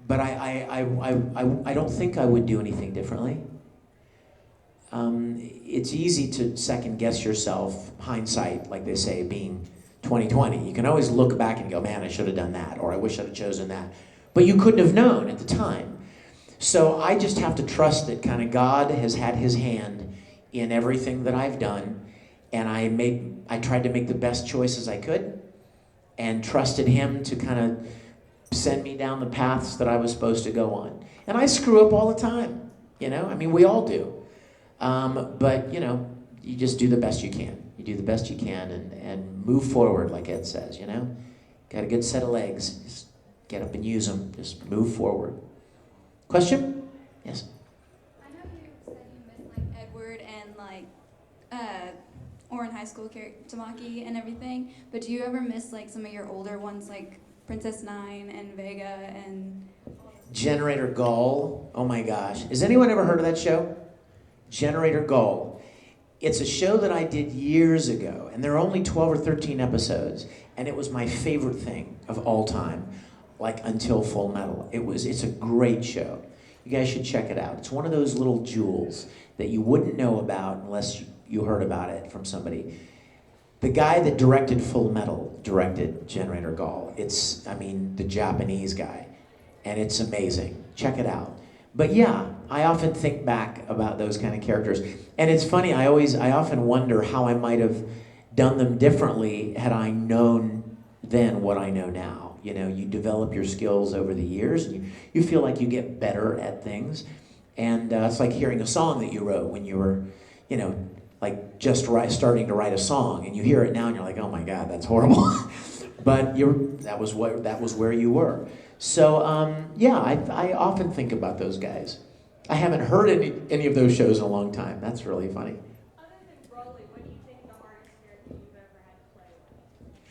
But I don't think I would do anything differently. it's easy to second guess yourself, hindsight, like they say, being 2020. You can always look back and go, man, I should have done that, or I wish I'd have chosen that. But you couldn't have known at the time. So I just have to trust that kind of God has had his hand in everything that I've done, and I tried to make the best choices I could, and trusted him to kind of send me down the paths that I was supposed to go on. And I screw up all the time, you know? I mean, we all do. But, you know, you just do the best you can. You do the best you can and move forward, like Ed says, you know? Got a good set of legs. Just get up and use them. Just move forward. Question? Yes? I know you said you missed like Edward and like Orin High School Tamaki and everything, but do you ever miss like some of your older ones like Princess Nine and Vega and Generator Gull. Oh my gosh. Has anyone ever heard of that show? Generator Gull. It's a show that I did years ago, and there are only 12 or 13 episodes, and it was my favorite thing of all time, like until Full Metal. It's a great show. You guys should check it out. It's one of those little jewels that you wouldn't know about unless you heard about it from somebody. The guy that directed Full Metal directed Generator Gull. It's, I mean, the Japanese guy, and it's amazing. Check it out. But yeah, I often think back about those kind of characters. And it's funny, I often wonder how I might have done them differently had I known then what I know now. You know, you develop your skills over the years, and you feel like you get better at things. And it's like hearing a song that you wrote when you were, you know, like just starting to write a song, and you hear it now and you're like, oh my God, that's horrible. But that was where you were. So yeah, I often think about those guys. I haven't heard any of those shows in a long time. That's really funny. Other than Broly, what do you think the hardest character you've ever had to play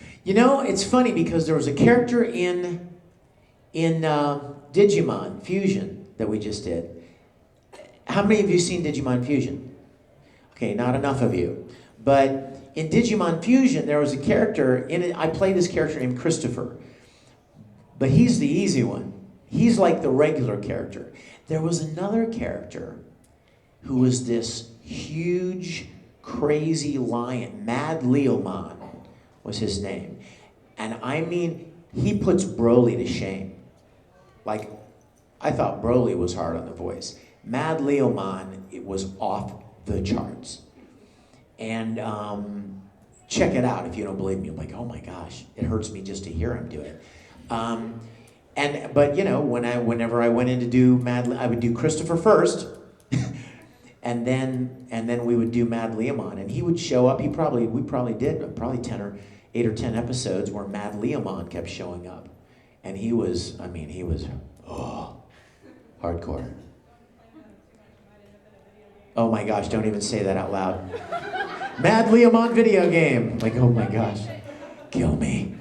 with? You know, it's funny because there was a character in Digimon Fusion that we just did. How many of you seen Digimon Fusion? Okay, not enough of you. But in Digimon Fusion, there was a character in it. I played this character named Christopher. But he's the easy one. He's like the regular character. There was another character who was this huge, crazy lion. Mad Leomon was his name. And I mean, he puts Broly to shame. Like, I thought Broly was hard on the voice. Mad Leomon, it was off the charts. And check it out if you don't believe me. I'm like, oh my gosh, it hurts me just to hear him do it. But you know, whenever I went in to do I would do Christopher first, and then we would do Mad Leomon, and he would show up. We probably did 8 or 10 episodes where Mad Leomon kept showing up, and he was hardcore. Oh my gosh, don't even say that out loud. Mad Leomon video game. Like, oh my gosh, kill me.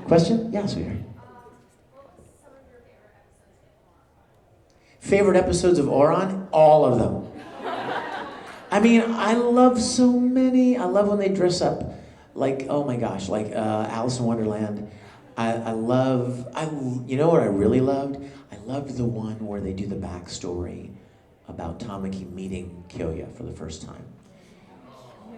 Question? Yeah, sweetheart. what was some of your Favorite favorite episodes? episodes of Oron? All of them. I mean, I love so many. I love when they dress up like, oh my gosh, like Alice in Wonderland. You know what I really loved? I loved the one where they do the backstory about Tamaki meeting Kyoya for the first time.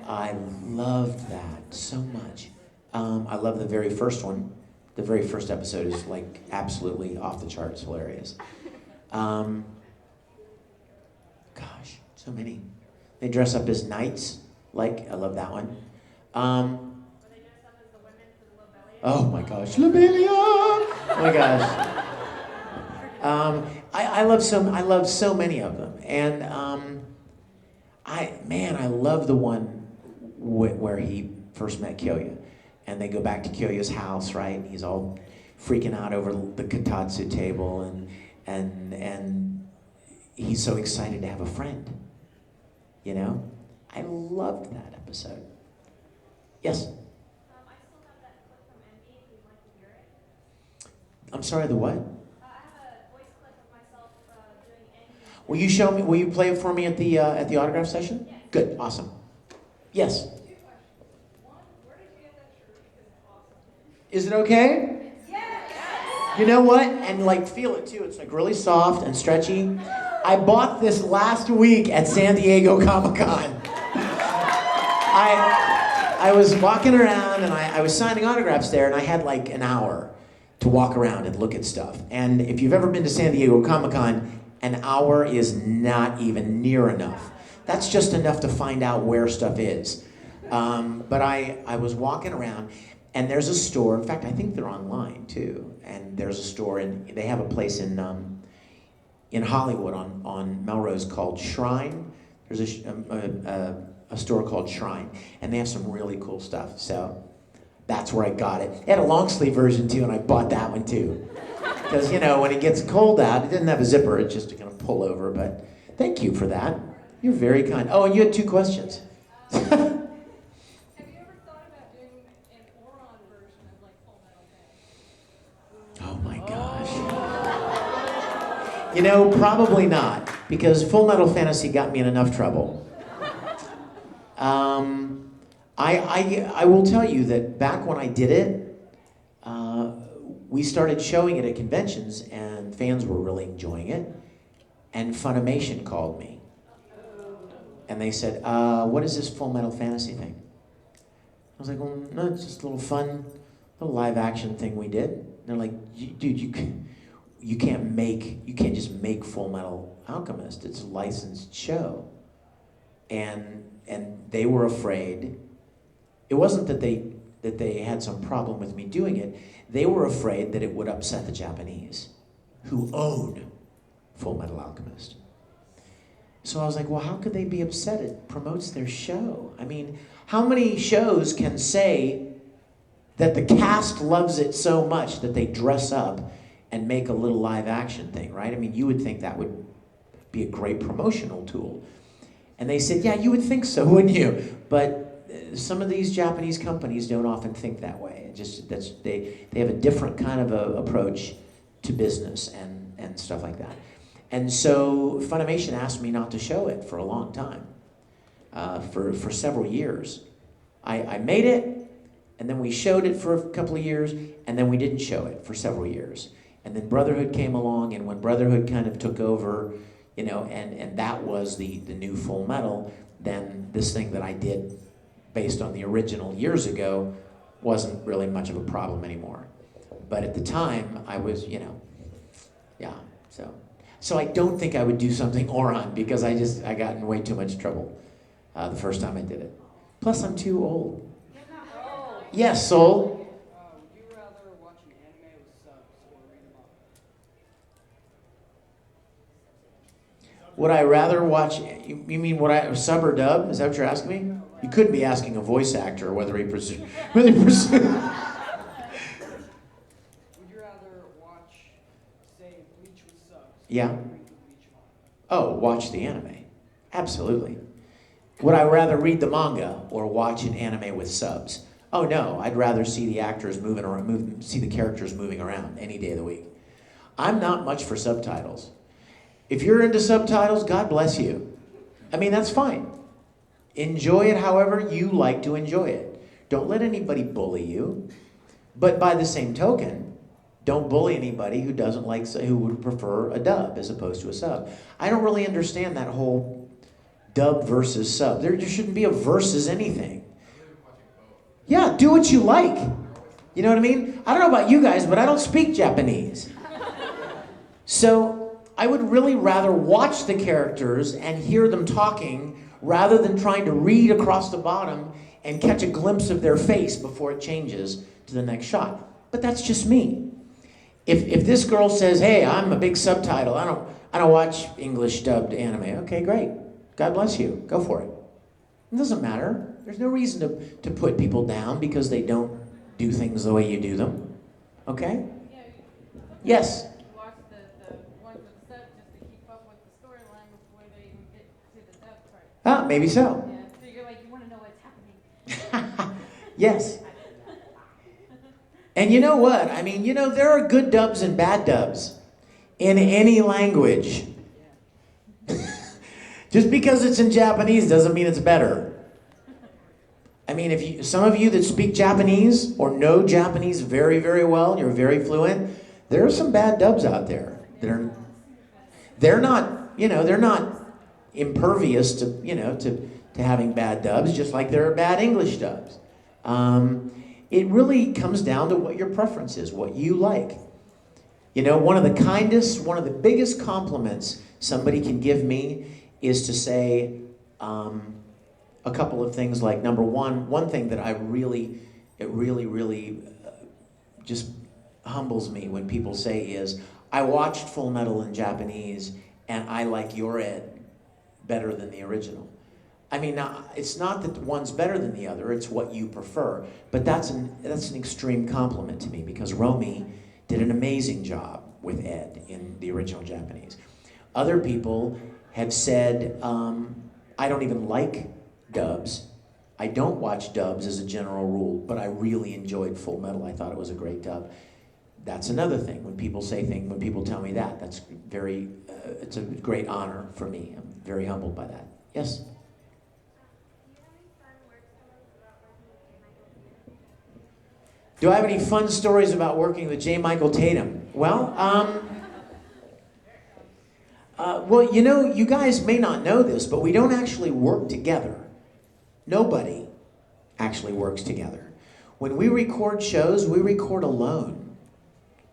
I loved that so much. I love the very first one. The very first episode is like absolutely off the charts hilarious. Gosh, so many. They dress up as knights. Like, I love that one. Oh my gosh, Lobelia! Oh my gosh. I love so many of them. And I love the one where he first met Kyoya. And they go back to Kyoya's house, right? And he's all freaking out over the katatsu table, and he's so excited to have a friend. You know? I loved that episode. Yes? I still have that clip from Envy if you'd like to hear it. I'm sorry, the what? I have a voice clip of myself doing Envy. Will you show me, will you play it for me at the autograph session? Yeah. Good, awesome. Yes? Is it okay? Yes. You know what? And like feel it too. It's like really soft and stretchy. I bought this last week at San Diego Comic-Con. I was walking around and I was signing autographs there, and I had like an hour to walk around and look at stuff. And if you've ever been to San Diego Comic-Con, an hour is not even near enough. That's just enough to find out where stuff is. But I was walking around, and there's a store. In fact, I think they're online too. And there's a store, and they have a place in Hollywood on Melrose called Shrine. There's a store called Shrine, and they have some really cool stuff. So that's where I got it. They had a long sleeve version too, and I bought that one too. Because, you know, when it gets cold out, it didn't have a zipper, it's just to kind of pull over. But thank you for that. You're very kind. Oh, and you had 2 questions. Have you ever thought about doing an Oron version of like Full Metal Fantasy? Oh my gosh. You know, probably not, because Full Metal Fantasy got me in enough trouble. I will tell you that back when I did it, we started showing it at conventions, and fans were really enjoying it. And Funimation called me, and they said, "What is this Full Metal Fantasy thing?" I was like, "Well, no, it's just a little fun, little live action thing we did." And they're like, "Dude, you can't just make Full Metal Alchemist. It's a licensed show." And they were afraid. It wasn't that they had some problem with me doing it. They were afraid that it would upset the Japanese, who own Full Metal Alchemist. So I was like, well, how could they be upset? It promotes their show. I mean, how many shows can say that the cast loves it so much that they dress up and make a little live action thing, right? I mean, you would think that would be a great promotional tool. And they said, yeah, you would think so, wouldn't you? But some of these Japanese companies don't often think that way. They have a different kind of a approach to business and stuff like that. And so Funimation asked me not to show it for a long time, for several years. I made it, and then we showed it for a couple of years, and then we didn't show it for several years. And then Brotherhood came along, and when Brotherhood kind of took over, you know, and that was the new Full Metal, then this thing that I did based on the original years ago wasn't really much of a problem anymore. But at the time, I was, you know, yeah, so I don't think I would do something Oron, because I got in way too much trouble the first time I did it. Plus, I'm too old. Yes, Soul? Would you rather watch an anime with subs or read them all? Would I rather watch, you mean sub or dub? Is that what you're asking me? You couldn't be asking a voice actor whether he pursued. Would you rather watch, say, Bleach with subs? Yeah. Or read the Bleach manga? Oh, watch the anime. Absolutely. Would I rather read the manga or watch an anime with subs? Oh no, I'd rather see the actors moving around, see the characters moving around any day of the week. I'm not much for subtitles. If you're into subtitles, God bless you. I mean, that's fine. Enjoy it however you like to enjoy it. Don't let anybody bully you. But by the same token, don't bully anybody who doesn't like, who would prefer a dub as opposed to a sub. I don't really understand that whole dub versus sub. There shouldn't be a versus anything. Yeah, do what you like. You know what I mean? I don't know about you guys, but I don't speak Japanese. So I would really rather watch the characters and hear them talking rather than trying to read across the bottom and catch a glimpse of their face before it changes to the next shot. But that's just me. If this girl says, hey, I'm a big subtitle, I don't watch English dubbed anime. Okay, great. God bless you. Go for it. It doesn't matter. There's no reason to put people down because they don't do things the way you do them. Okay? Yeah, Yes? you watch the ones with the sub just to keep up with the storyline before they even get to the dub part. Ah, maybe so. Yeah, so you're like, you want to know what's happening. Yes. And you know what? I mean, you know, there are good dubs and bad dubs in any language. Just because it's in Japanese doesn't mean it's better. I mean, some of you that speak Japanese or know Japanese very, very well, and you're very fluent, there are some bad dubs out there. They're not they're not impervious to having bad dubs, just like there are bad English dubs. It really comes down to what your preference is, what you like. One of the biggest compliments somebody can give me is to say a couple of things like, number one thing that it really just humbles me when people say is, I watched Full Metal in Japanese and I like your Ed better than the original. I mean, now, it's not that one's better than the other, it's what you prefer. But that's an extreme compliment to me, because Romy did an amazing job with Ed in the original Japanese. Other people have said, I don't even like dubs. I don't watch dubs as a general rule, but I really enjoyed Full Metal. I thought it was a great dub. That's another thing. When people tell me that, that's it's a great honor for me. I'm very humbled by that. Yes? Do I have any fun stories about working with J. Michael Tatum? Well, you guys may not know this, but we don't actually work together. Nobody actually works together. When we record shows, we record alone.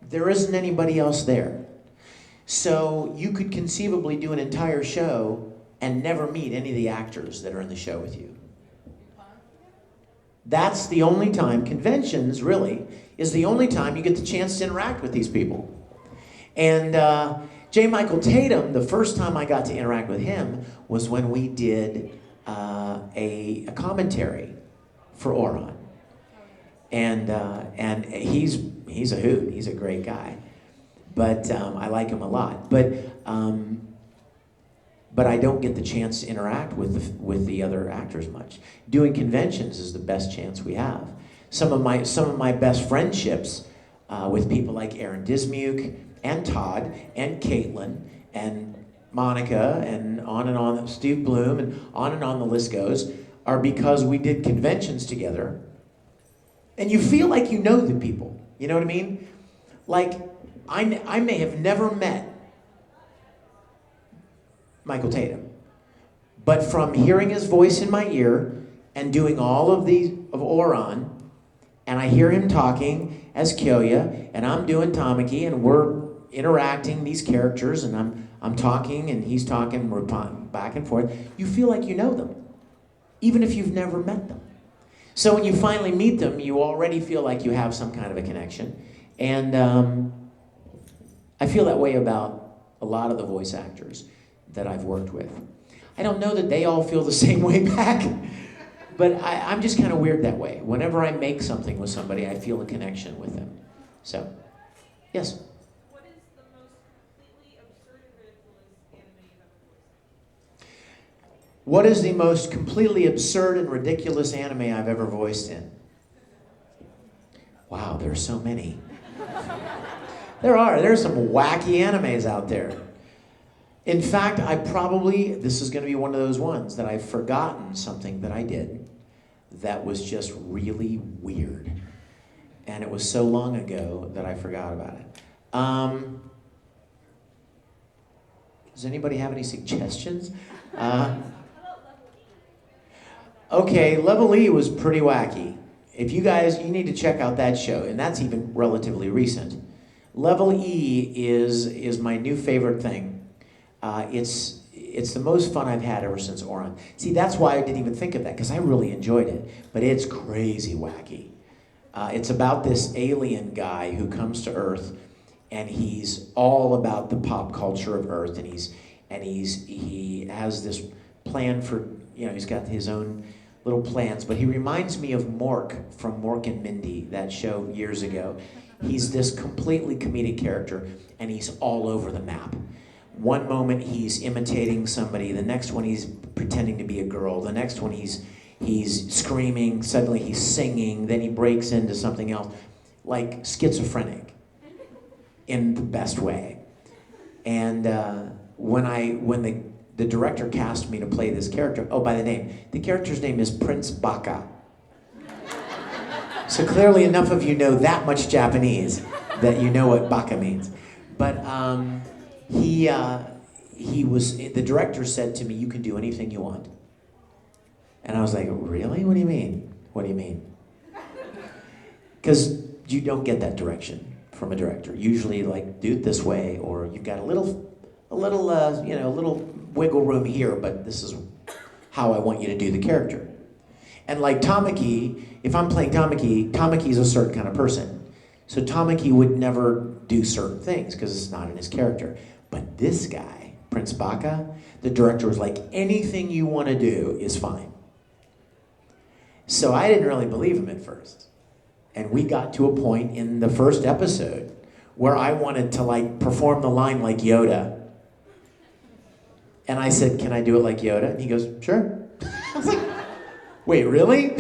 There isn't anybody else there. So you could conceivably do an entire show and never meet any of the actors that are in the show with you. That's the only time, conventions really, is the only time you get the chance to interact with these people. And J. Michael Tatum, the first time I got to interact with him was when we did a commentary for Oron. And he's a hoot. He's a great guy. But I like him a lot. But I don't get the chance to interact with the other actors much. Doing conventions is the best chance we have. Some of my best friendships with people like Aaron Dismuke and Todd and Caitlin and Monica and on, Steve Bloom, and on the list goes, are because we did conventions together. And you feel like you know the people. You know what I mean? Like, I may have never met Michael Tatum, but from hearing his voice in my ear and doing all of Oron, and I hear him talking as Kyoya, and I'm doing Tamaki, and we're interacting these characters, and I'm talking and he's talking, we're back and forth. You feel like you know them, even if you've never met them. So when you finally meet them, you already feel like you have some kind of a connection. And I feel that way about a lot of the voice actors that I've worked with. I don't know that they all feel the same way back, but I'm just kind of weird that way. Whenever I make something with somebody, I feel a connection with them. So, yes? What is the most completely absurd and ridiculous anime you've ever voiced? What is the most completely absurd and ridiculous anime I've ever voiced in? Wow, there are so many. There's some wacky animes out there. In fact, this is going to be one of those ones that I've forgotten something that I did that was just really weird. And it was so long ago that I forgot about it. Does anybody have any suggestions? Okay, Level E was pretty wacky. If you need to check out that show, and that's even relatively recent. Level E is my new favorite thing. It's the most fun I've had ever since Oron. See, that's why I didn't even think of that, because I really enjoyed it. But it's crazy wacky. It's about this alien guy who comes to Earth, and he's all about the pop culture of Earth, and he has this plan for, he's got his own little plans. But he reminds me of Mork from Mork and Mindy, that show years ago. He's this completely comedic character, and he's all over the map. One moment he's imitating somebody, the next one he's pretending to be a girl, the next one he's screaming, suddenly he's singing, then he breaks into something else, like schizophrenic in the best way. And when the director cast me to play this character, by the name, the character's name is Prince Baka. So clearly enough of you know that much Japanese that you know what baka means. But he the director said to me, "You can do anything you want." And I was like, "Really? What do you mean? What do you mean?" Because you don't get that direction from a director. Usually, like, do it this way, or you've got a little wiggle room here, but this is how I want you to do the character. And like Tamaki, if I'm playing Tamaki's a certain kind of person. So Tamaki would never do certain things because it's not in his character. But this guy, Prince Baka, the director was like, anything you want to do is fine. So I didn't really believe him at first. And we got to a point in the first episode where I wanted to like perform the line like Yoda. And I said, "Can I do it like Yoda?" And he goes, "Sure." I was like, "Wait, really?"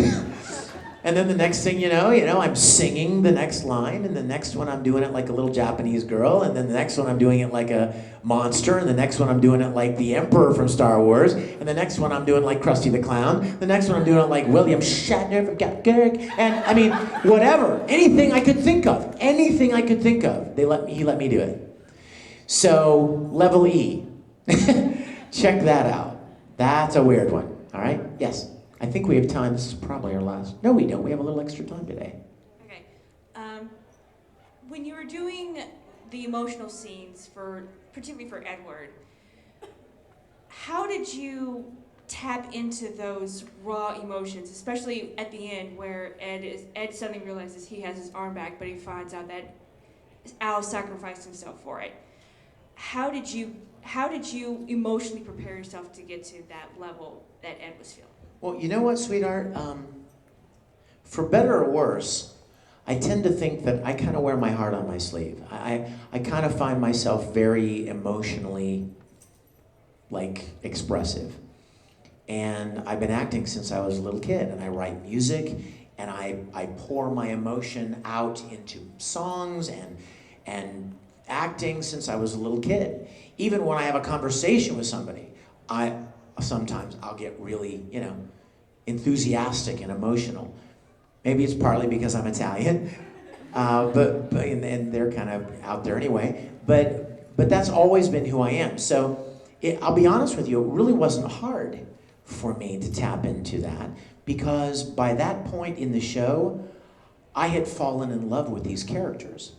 And then the next thing you know, I'm singing the next line, and the next one I'm doing it like a little Japanese girl, and then the next one I'm doing it like a monster, and the next one I'm doing it like the Emperor from Star Wars, and the next one I'm doing like Krusty the Clown, the next one I'm doing it like William Shatner from Captain Kirk, and I mean, whatever, anything I could think of, he let me do it. So, level E. Check that out. That's a weird one, all right? Yes. I think we have time. This is probably our last. No, we don't. We have a little extra time today. Okay. When you were doing the emotional scenes particularly for Edward, how did you tap into those raw emotions, especially at the end where Ed suddenly realizes he has his arm back, but he finds out that Al sacrificed himself for it. How did you emotionally prepare yourself to get to that level that Ed was feeling? Well, you know what, sweetheart? For better or worse, I tend to think that I kind of wear my heart on my sleeve. I kind of find myself very emotionally, expressive. And I've been acting since I was a little kid, and I write music, and I pour my emotion out into songs and acting since I was a little kid. Even when I have a conversation with somebody, sometimes I'll get really, enthusiastic and emotional. Maybe it's partly because I'm Italian, and they're kind of out there anyway. But that's always been who I am. So I'll be honest with you, it really wasn't hard for me to tap into that because by that point in the show, I had fallen in love with these characters.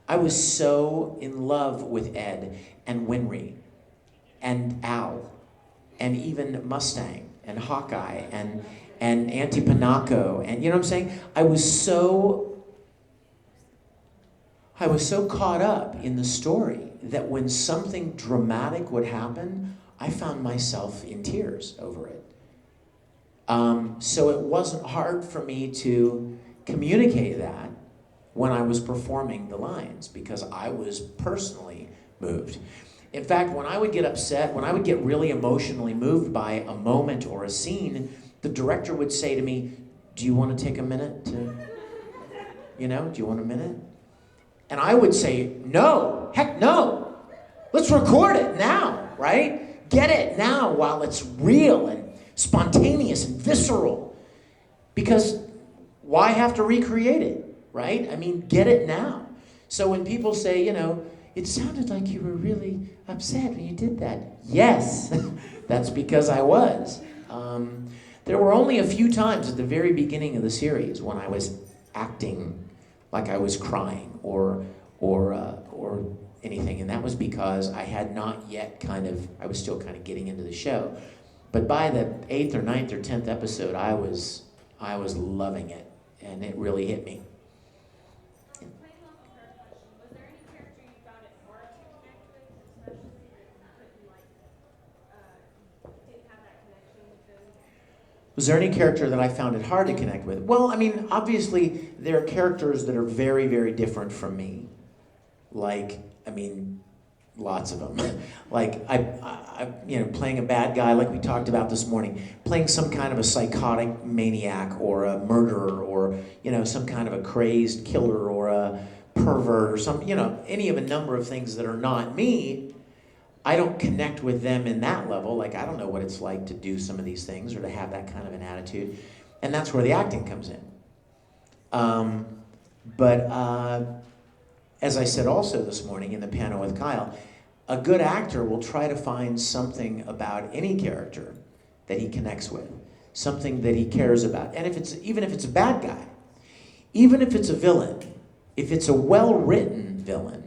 I was so in love with Ed and Winry and Al and even Mustang and Hawkeye and Auntie Panaco, and you know what I'm saying? I was so caught up in the story that when something dramatic would happen, I found myself in tears over it. So it wasn't hard for me to communicate that when I was performing the lines because I was personally moved. In fact, when I would get upset, when I would get really emotionally moved by a moment or a scene, the director would say to me, "Do you want to take a minute to, do you want a minute?" And I would say, "No, heck no. Let's record it now, right? Get it now while it's real and spontaneous and visceral. Because why have to recreate it, right? I mean, get it now." So when people say, "It sounded like you were really upset when you did that." Yes, that's because I was. There were only a few times at the very beginning of the series when I was acting like I was crying or anything, and that was because I had not yet I was still kind of getting into the show. But by the 8th or 9th or 10th episode, I was loving it, and it really hit me. Was there any character that I found it hard to connect with? Well, I mean, obviously, there are characters that are very, very different from me. Lots of them. Playing a bad guy, like we talked about this morning, playing some kind of a psychotic maniac or a murderer or, some kind of a crazed killer or a pervert or any of a number of things that are not me. I don't connect with them in that level. I don't know what it's like to do some of these things or to have that kind of an attitude. And that's where the acting comes in. As I said also this morning in the panel with Kyle, A good actor will try to find something about any character that he connects with, something that he cares about. And even if it's a bad guy, even if it's a villain, if it's a well-written villain,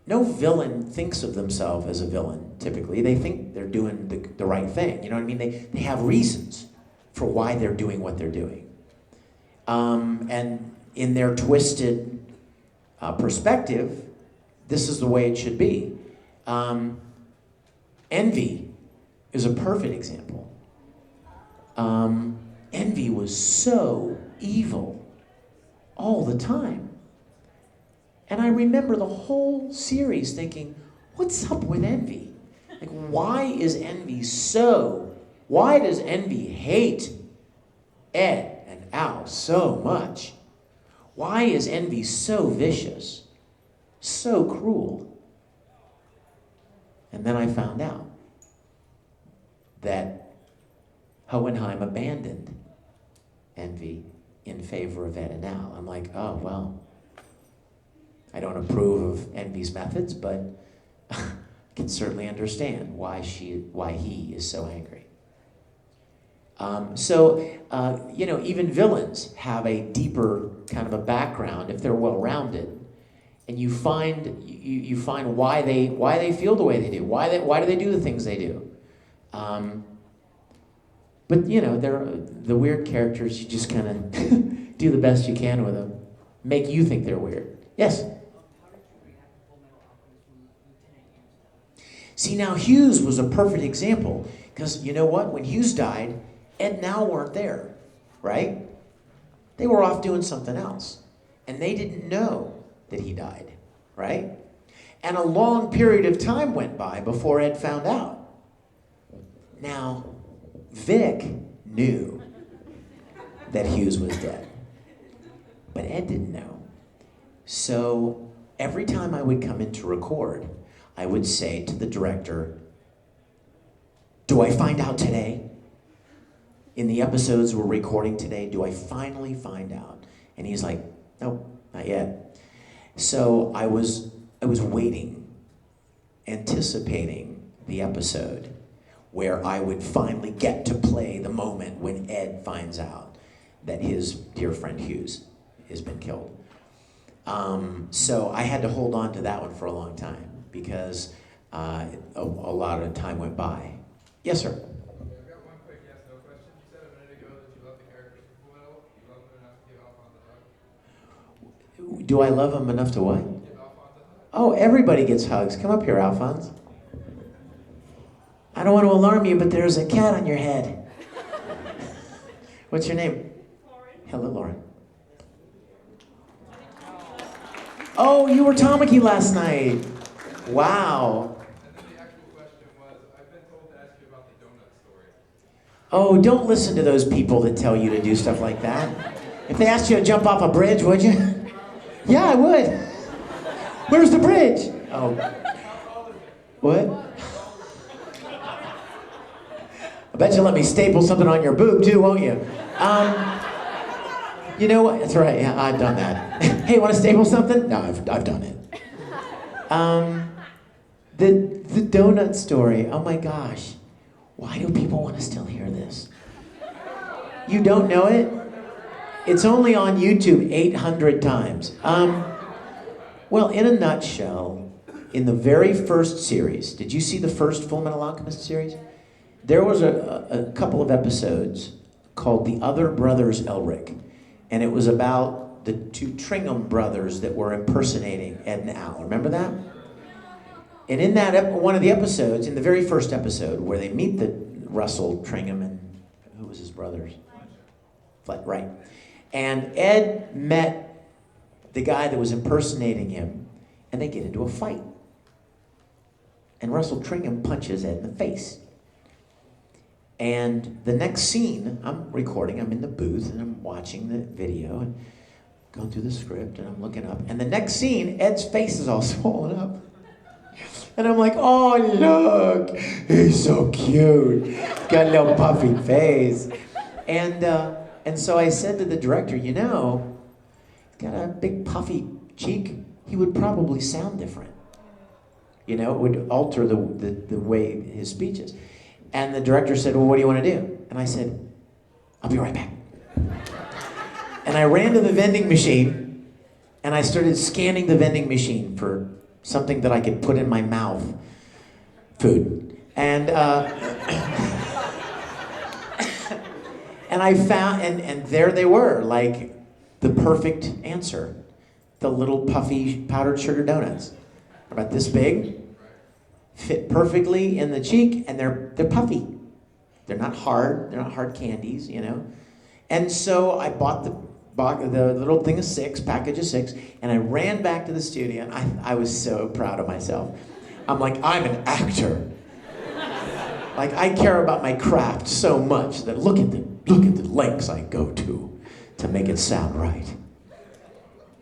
no villain thinks of themselves as a villain, typically. They think they're doing the right thing. You know what I mean? They have reasons for why they're doing what they're doing. And in their twisted perspective, this is the way it should be. Envy is a perfect example. Envy was so evil all the time. And I remember the whole series thinking, what's up with envy? Like, why does envy hate Ed and Al so much? Why is envy so vicious, so cruel? And then I found out that Hohenheim abandoned envy in favor of Ed and Al. I'm like, oh, well, I don't approve of envy's methods, but I can certainly understand why he is so angry. Even villains have a deeper kind of a background if they're well-rounded, and you find why they feel the way they do, why do they do the things they do. But they're the weird characters. You just kind of do the best you can with them, make you think they're weird. Yes. See, now Hughes was a perfect example, because you know what? When Hughes died, Ed and Al weren't there, right? They were off doing something else, and they didn't know that he died, right? And a long period of time went by before Ed found out. Now, Vic knew that Hughes was dead, but Ed didn't know. So every time I would come in to record, I would say to the director, do I find out today? In the episodes we're recording today, do I finally find out? And he's like, nope, not yet. So I was waiting, anticipating the episode where I would finally get to play the moment when Ed finds out that his dear friend Hughes has been killed. So I had to hold on to that one for a long time, because a lot of time went by. Yes, sir? Okay, I've got one quick yes/no question. You said a minute ago that you love the characters from Full Metal. You love them enough to give Alphonse a hug. Do I love him enough to what? Give Alphonse a hug. Oh, everybody gets hugs. Come up here, Alphonse. I don't want to alarm you, but there's a cat on your head. What's your name? Lauren. Hello, Lauren. Oh, you were Tamaki last night. Wow. And then the actual question was, I've been told to ask you about the donut story. Oh, don't listen to those people that tell you to do stuff like that. If they asked you to jump off a bridge, would you? Yeah, I would. Where's the bridge? Oh. What? I bet you'll let me staple something on your boob too, won't you? You know what? That's right. Yeah, I've done that. Hey, want to staple something? No, I've done it. The donut story. Oh my gosh. Why do people want to still hear this? You don't know it? It's only on YouTube 800 times. Well, in a nutshell, in the very first series, did you see the first Full Metal Alchemist series? There was a couple of episodes called The Other Brothers Elric, and it was about the two Tringham brothers that were impersonating Ed and Al. Remember that? And in that one of the episodes, in the very first episode, where they meet the Russell Tringham and who was his brothers? Right. And Ed met the guy that was impersonating him, and they get into a fight. And Russell Tringham punches Ed in the face. And the next scene, I'm recording, I'm in the booth, and I'm watching the video, and going through the script, and I'm looking up. And the next scene, Ed's face is all swollen up. And I'm like, oh, look, he's so cute. Got a little puffy face. And so I said to the director, you know, he's got a big puffy cheek. He would probably sound different. You know, it would alter the way his speech is. And the director said, well, what do you want to do? And I said, I'll be right back. And I ran to the vending machine, and I started scanning the vending machine for something that I could put in my mouth. Food. And and I found, and there they were, like the perfect answer. The little puffy powdered sugar donuts. About this big, fit perfectly in the cheek, and they're puffy. They're not hard candies, you know. And so I bought the little thing of 6, package of 6, and I ran back to the studio, and I was so proud of myself. I'm like, I'm an actor. Like, I care about my craft so much that look at the lengths I go to make it sound right.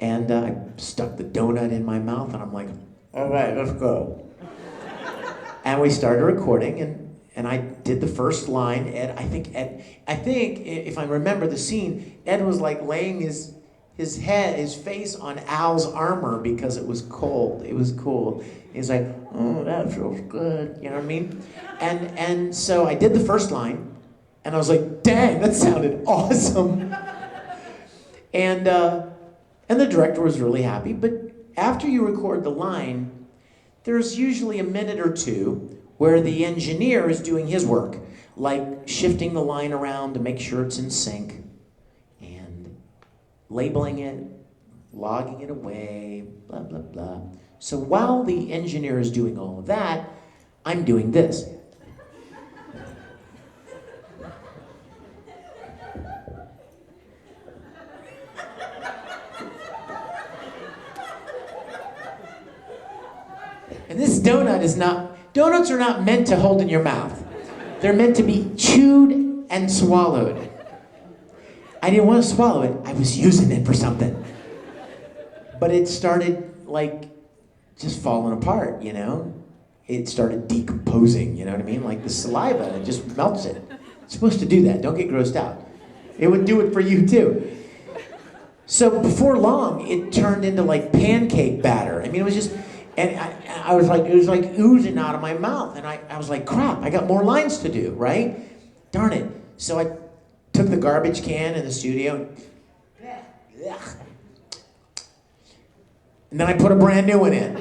And I stuck the donut in my mouth, and I'm like, all right, let's go. And we started recording, and I did the first line. I think if I remember the scene, Ed was like laying his face on Al's armor because it was cold. It was cool. He's like, oh, that feels good. You know what I mean? And so I did the first line, and I was like, dang, that sounded awesome. And the director was really happy. But after you record the line, there's usually a minute or two where the engineer is doing his work, like shifting the line around to make sure it's in sync, and labeling it, logging it away, blah, blah, blah. So while the engineer is doing all of that, I'm doing this. And this donuts are not meant to hold in your mouth. They're meant to be chewed and swallowed. I didn't want to swallow it. I was using it for something. But it started like just falling apart, you know? It started decomposing, you know what I mean? Like the saliva, it just melts it. It's supposed to do that. Don't get grossed out. It would do it for you too. So before long, it turned into like pancake batter. I mean, it was just, and I was like, it was like oozing out of my mouth. And I was like, crap, I got more lines to do, right? Darn it. So I took the garbage can in the studio, and then I put a brand new one in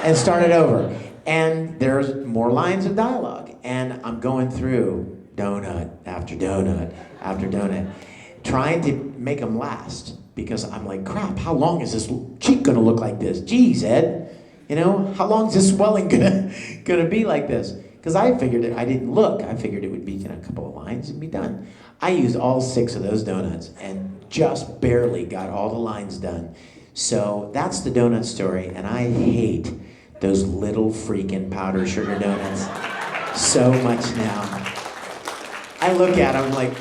and started over. And there's more lines of dialogue. And I'm going through donut after donut after donut, trying to make them last. Because I'm like, crap, how long is this cheek gonna look like this? Geez, Ed, you know, how long is this swelling gonna be like this? Because I figured I didn't look. I figured it would be a couple of lines and be done. I used all 6 of those donuts and just barely got all the lines done. So that's the donut story, and I hate those little freaking powdered sugar donuts so much now. I look at them like,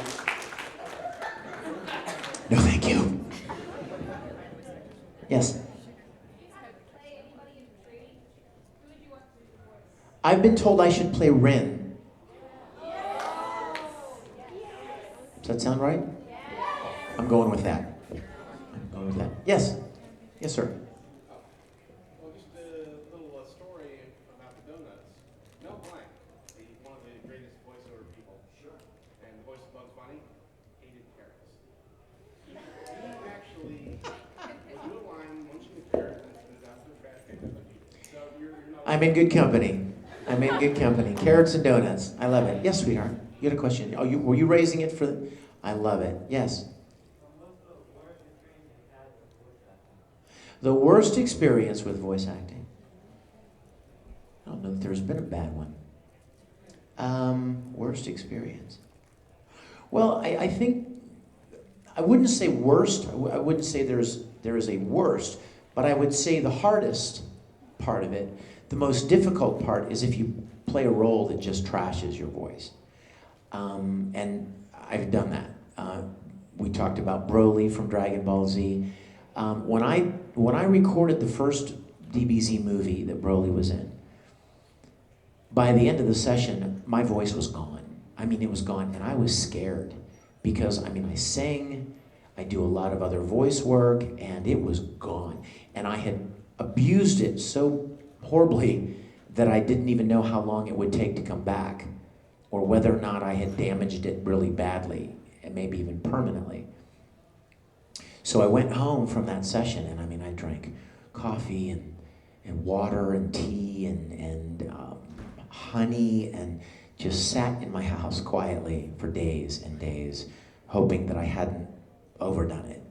no thank you. Yes? I've been told I should play Rin. Does that sound right? I'm going with that. I'm going with that. Yes? Yes, sir. Well, just a little story about the donuts. Mel Blanc, one of the greatest voiceover people. Sure. And the voice of Bugs Bunny, hated carrots. He actually would do a line, munching the carrot, and spit it out to the trash can. So you're not... I'm in good company. I'm in good company. Carrots and donuts. I love it. Yes, sweetheart. You had a question. Oh, were you raising it for the... I love it. Yes. The worst experience with voice acting. I don't know if there's been a bad one. Worst experience. Well, I think, I wouldn't say worst. I wouldn't say there is a worst, but I would say the hardest part of it, the most difficult part is if you play a role that just trashes your voice. And I've done that. We talked about Broly from Dragon Ball Z. When I recorded the first DBZ movie that Broly was in, by the end of the session, my voice was gone. I mean, it was gone, and I was scared because, I mean, I sing, I do a lot of other voice work, and it was gone. And I had abused it so horribly that I didn't even know how long it would take to come back, or whether or not I had damaged it really badly, and maybe even permanently. So I went home from that session, and I drank coffee and water and tea and honey, and just sat in my house quietly for days and days, hoping that I hadn't overdone it.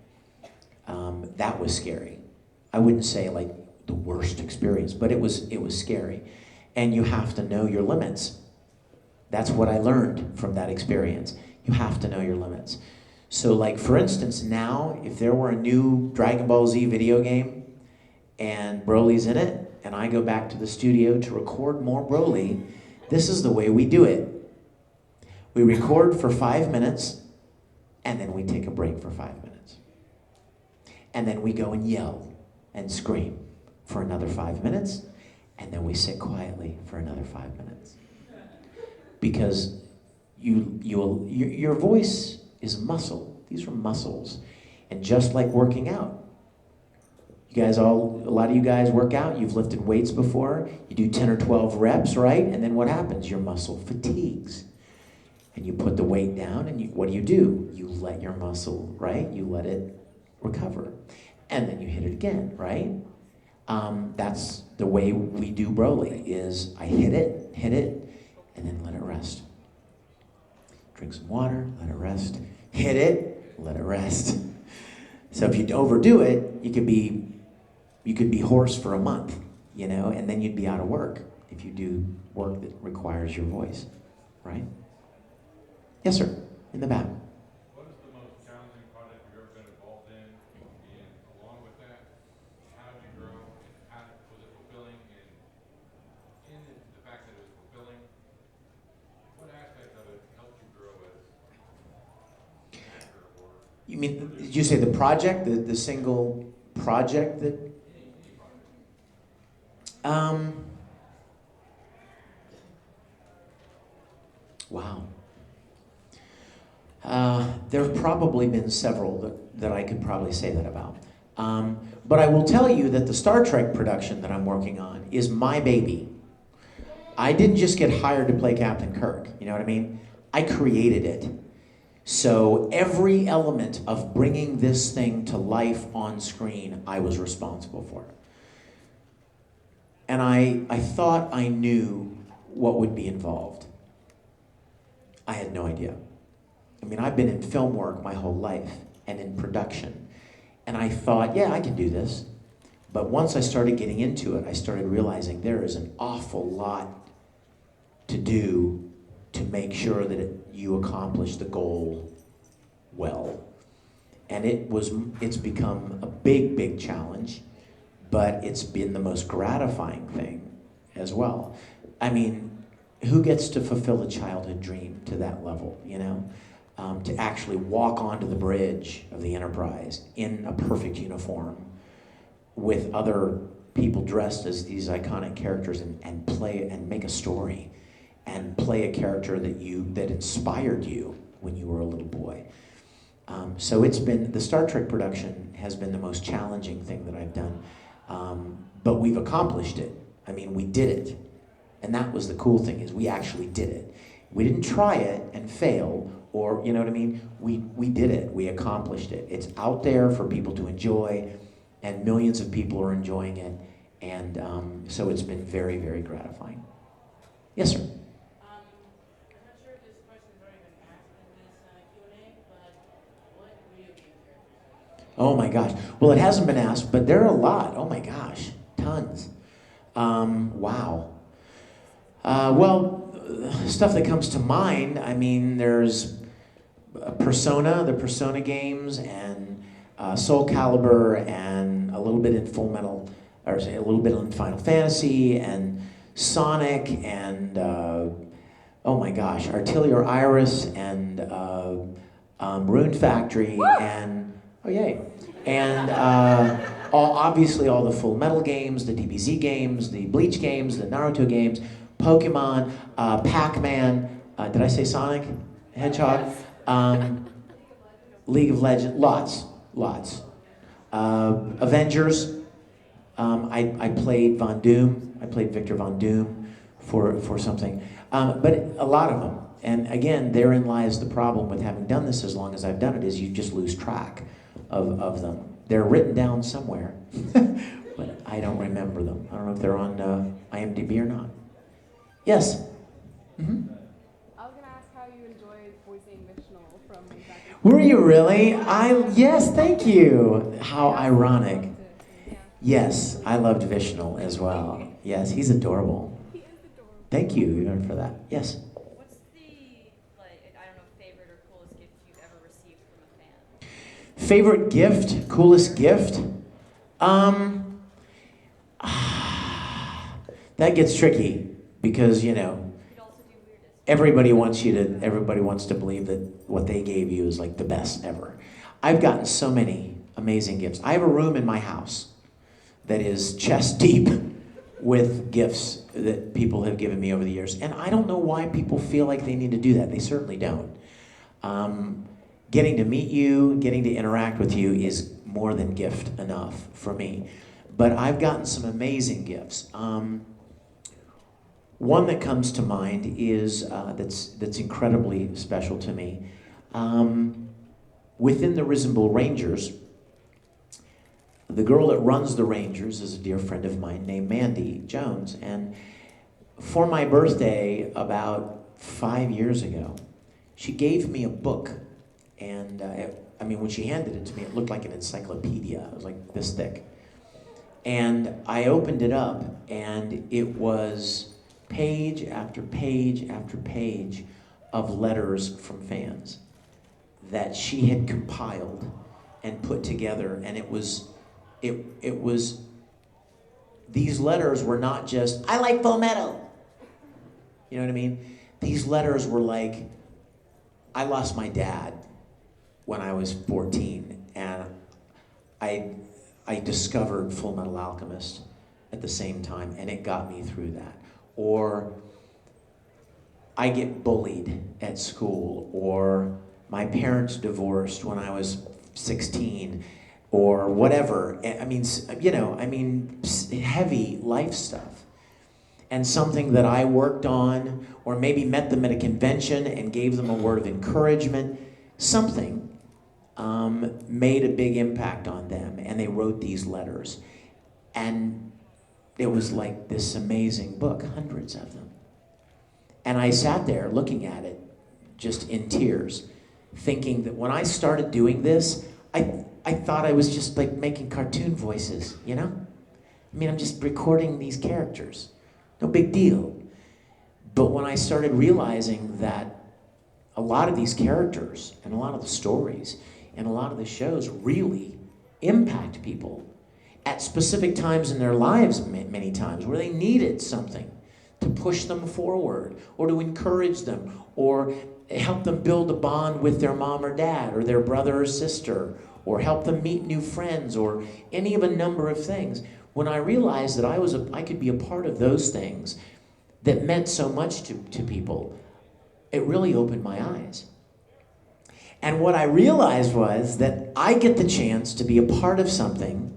That was scary. I wouldn't say like the worst experience, but it was scary. And you have to know your limits. That's what I learned from that experience. You have to know your limits. So like, for instance, now, if there were a new Dragon Ball Z video game and Broly's in it, and I go back to the studio to record more Broly, this is the way we do it. We record for 5 minutes, and then we take a break for 5 minutes. And then we go and yell and scream for another 5 minutes, and then we sit quietly for another 5 minutes. Because your voice is a muscle. These are muscles. And just like working out, a lot of you guys work out, you've lifted weights before, you do 10 or 12 reps, right? And then what happens? Your muscle fatigues. And you put the weight down, and what do? You let your muscle, right? You let it recover. And then you hit it again, right? That's the way we do Broly, is I hit it, and then let it rest. Drink some water, let it rest. Hit it, let it rest. So if you overdo it, you could be hoarse for a month, and then you'd be out of work if you do work that requires your voice, right? Yes, sir, in the back. What is the most challenging project you've ever been involved in? And along with that, how did you grow? And how was it fulfilling? And in the fact that it was fulfilling, what aspect of it helped you grow as an actor? Or You mean, did you say the project, the single project that? Wow. There have probably been several that I could probably say that about. But I will tell you that the Star Trek production that I'm working on is my baby. I didn't just get hired to play Captain Kirk, you know what I mean? I created it. So every element of bringing this thing to life on screen, I was responsible for. And I thought I knew what would be involved. I had no idea. I've been in film work my whole life and in production. And I thought, yeah, I can do this. But once I started getting into it, I started realizing there is an awful lot to do to make sure that you accomplish the goal well. And it's become a big, big challenge, but it's been the most gratifying thing as well. Who gets to fulfill a childhood dream to that level, to actually walk onto the bridge of the Enterprise in a perfect uniform with other people dressed as these iconic characters and play and make a story and play a character that inspired you when you were a little boy. So the Star Trek production has been the most challenging thing that I've done, but we've accomplished it. We did it. And that was the cool thing, is we actually did it. We didn't try it and fail, or, you know what I mean? We did it, we accomplished it. It's out there for people to enjoy, and millions of people are enjoying it, and so it's been very, very gratifying. Yes, sir? I'm not sure if this question has already been asked in this Q&A, but what video game characters? Oh my gosh. Well, it hasn't been asked, but there are a lot. Oh my gosh, tons. Wow. Stuff that comes to mind, there's Persona, the Persona games, and Soul Calibur, and a little bit in a little bit in Final Fantasy, and Sonic, and oh my gosh, Artillery Iris, and Rune Factory, and oh yay, and obviously all the Full Metal games, the DBZ games, the Bleach games, the Naruto games, Pokemon, Pac-Man, did I say Sonic? Hedgehog? League of Legends, lots. Avengers, I played Von Doom, I played Victor Von Doom. for something. But a lot of them, and again, therein lies the problem with having done this as long as I've done it, is you just lose track of them. They're written down somewhere, but I don't remember them. I don't know if they're on IMDb or not. Yes? Mm-hmm. I was going to ask how you enjoyed voicing Vishnu from back in Were you really? Yes, thank you. How ironic. Yes, I loved Vishnu as well. Yes, he's adorable. He is adorable. Thank you even for that. Yes? What's the, like, I don't know, favorite or coolest gift you've ever received from a fan? Favorite gift? Coolest gift? That gets tricky because, you know, everybody wants to believe that what they gave you is like the best ever. I've gotten so many amazing gifts. I have a room in my house that is chest deep with gifts that people have given me over the years. And I don't know why people feel like they need to do that. They certainly don't. Getting to meet you, getting to interact with you is more than gift enough for me. But I've gotten some amazing gifts. One that comes to mind is that's incredibly special to me. Within the Risible Rangers, the girl that runs the Rangers is a dear friend of mine named Mandy Jones. And for my birthday about 5 years ago, she gave me a book. And when she handed it to me, it looked like an encyclopedia. It was like this thick. And I opened it up, and it was page after page after page of letters from fans that she had compiled and put together. And it was these letters were not just, I like Full Metal. You know what I mean? These letters were like, I lost my dad when I was 14, and I discovered Full Metal Alchemist at the same time, and it got me through that. Or I get bullied at school, or my parents divorced when I was 16, or whatever. Heavy life stuff. And something that I worked on, or maybe met them at a convention and gave them a word of encouragement, something made a big impact on them, and they wrote these letters. And it was like this amazing book, hundreds of them. And I sat there looking at it, just in tears, thinking that when I started doing this, I thought I was just like making cartoon voices, you know? I mean, I'm just recording these characters. No big deal. But when I started realizing that a lot of these characters and a lot of the stories and a lot of the shows really impact people at specific times in their lives, many times, where they needed something to push them forward, or to encourage them, or help them build a bond with their mom or dad, or their brother or sister, or help them meet new friends, or any of a number of things. When I realized that I could be a part of those things that meant so much to people, it really opened my eyes. And what I realized was that I get the chance to be a part of something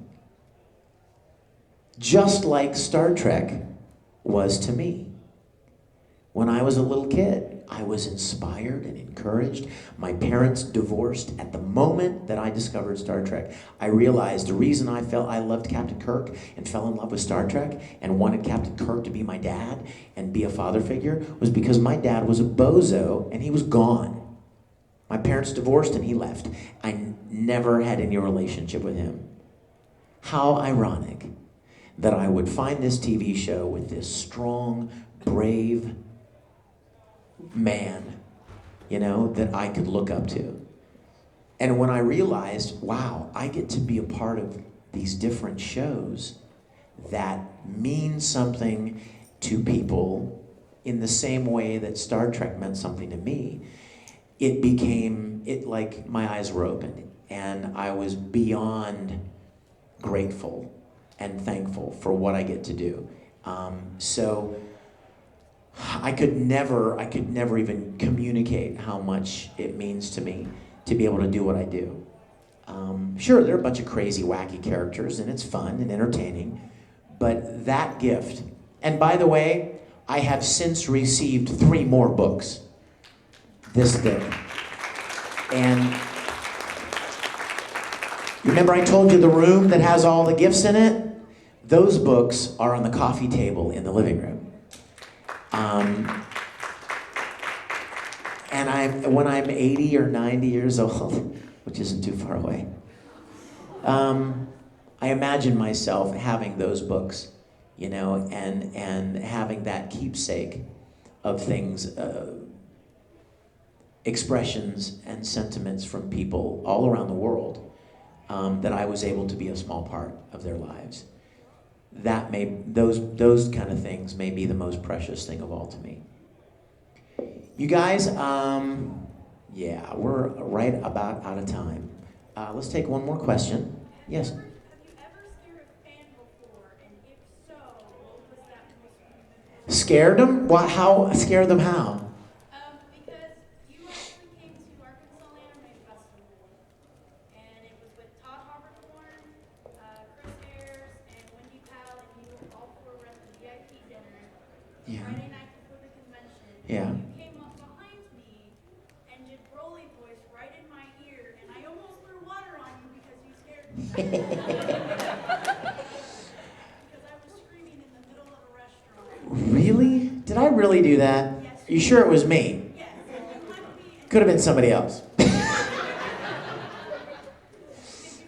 just like Star Trek was to me. When I was a little kid, I was inspired and encouraged. My parents divorced at the moment that I discovered Star Trek. I realized the reason I loved Captain Kirk and fell in love with Star Trek and wanted Captain Kirk to be my dad and be a father figure was because my dad was a bozo and he was gone. My parents divorced and he left. I never had any relationship with him. How ironic that I would find this TV show with this strong, brave man, that I could look up to. And when I realized, wow, I get to be a part of these different shows that mean something to people in the same way that Star Trek meant something to me, like my eyes were opened, and I was beyond grateful and thankful for what I get to do. So I could never even communicate how much it means to me to be able to do what I do. Sure, there are a bunch of crazy, wacky characters, and it's fun and entertaining, but that gift, and by the way, I have since received 3 more books this thick. And you remember I told you the room that has all the gifts in it? Those books are on the coffee table in the living room. And when I'm 80 or 90 years old, which isn't too far away, I imagine myself having those books, you know, and having that keepsake of things, expressions and sentiments from people all around the world, that I was able to be a small part of their lives. Those kind of things may be the most precious thing of all to me. You guys, yeah, we're right about out of time. Let's take one more question. Yes? Have you ever scared a fan before? And if so, what was that most? Scared them? What? How? Scared them how? Because you actually came to Arkansas Anime Festival, and it was with Todd Harborthorne, Chris Ayers, and Wendy Powell, and you all 4 were at the VIP dinner Yeah. Friday night before the convention. Yeah. You came up behind me and did Broly voice right in my ear, and I almost threw water on you because you scared me. Because I was screaming in the middle of a restaurant. Really? Did I really do that? Yes. Are you sure it was me? Yes, you left me and Could have been somebody else. if you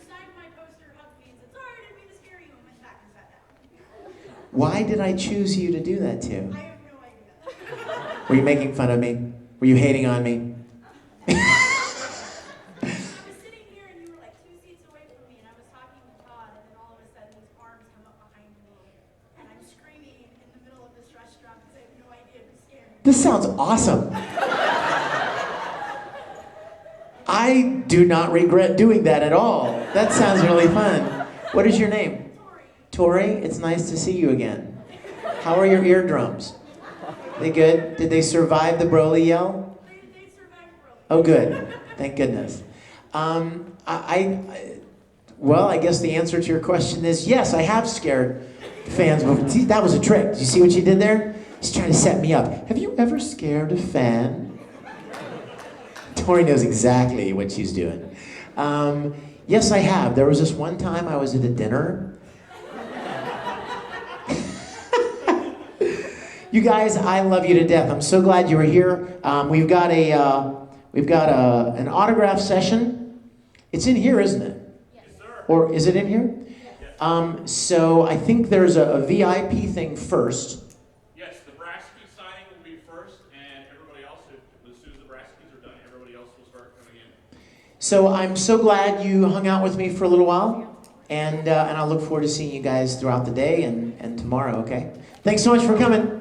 signed my poster, hugged me, and said, sorry, I didn't mean to scare you, and went back and sat down. Why did I choose you to do that to? I have no idea. Were you making fun of me? Were you hating on me? I was sitting here and you were like 2 seats away from me, and I was talking to Todd, and then all of a sudden these arms come up behind me, and I'm screaming in the middle of this restaurant because I have no idea who's scared me. This sounds awesome. I do not regret doing that at all. That sounds really fun. What is your name? Tori. It's nice to see you again. How are your eardrums? They good? Did they survive the Broly yell? They survived Broly. Oh, good. Thank goodness. Well, I guess the answer to your question is yes, I have scared fans before. See, that was a trick. Did you see what you did there? He's trying to set me up. Have you ever scared a fan? Tori knows exactly what she's doing. Yes, I have. There was this one time I was at a dinner. You guys, I love you to death. I'm so glad you were here. We've got an autograph session. It's in here, isn't it? Yes. Or is it in here? So I think there's a VIP thing first. Yes, the Brasky signing will be first, and everybody else, as soon as the Braskys are done, everybody else will start coming in. So I'm so glad you hung out with me for a little while, and I look forward to seeing you guys throughout the day and tomorrow, okay? Thanks so much for coming.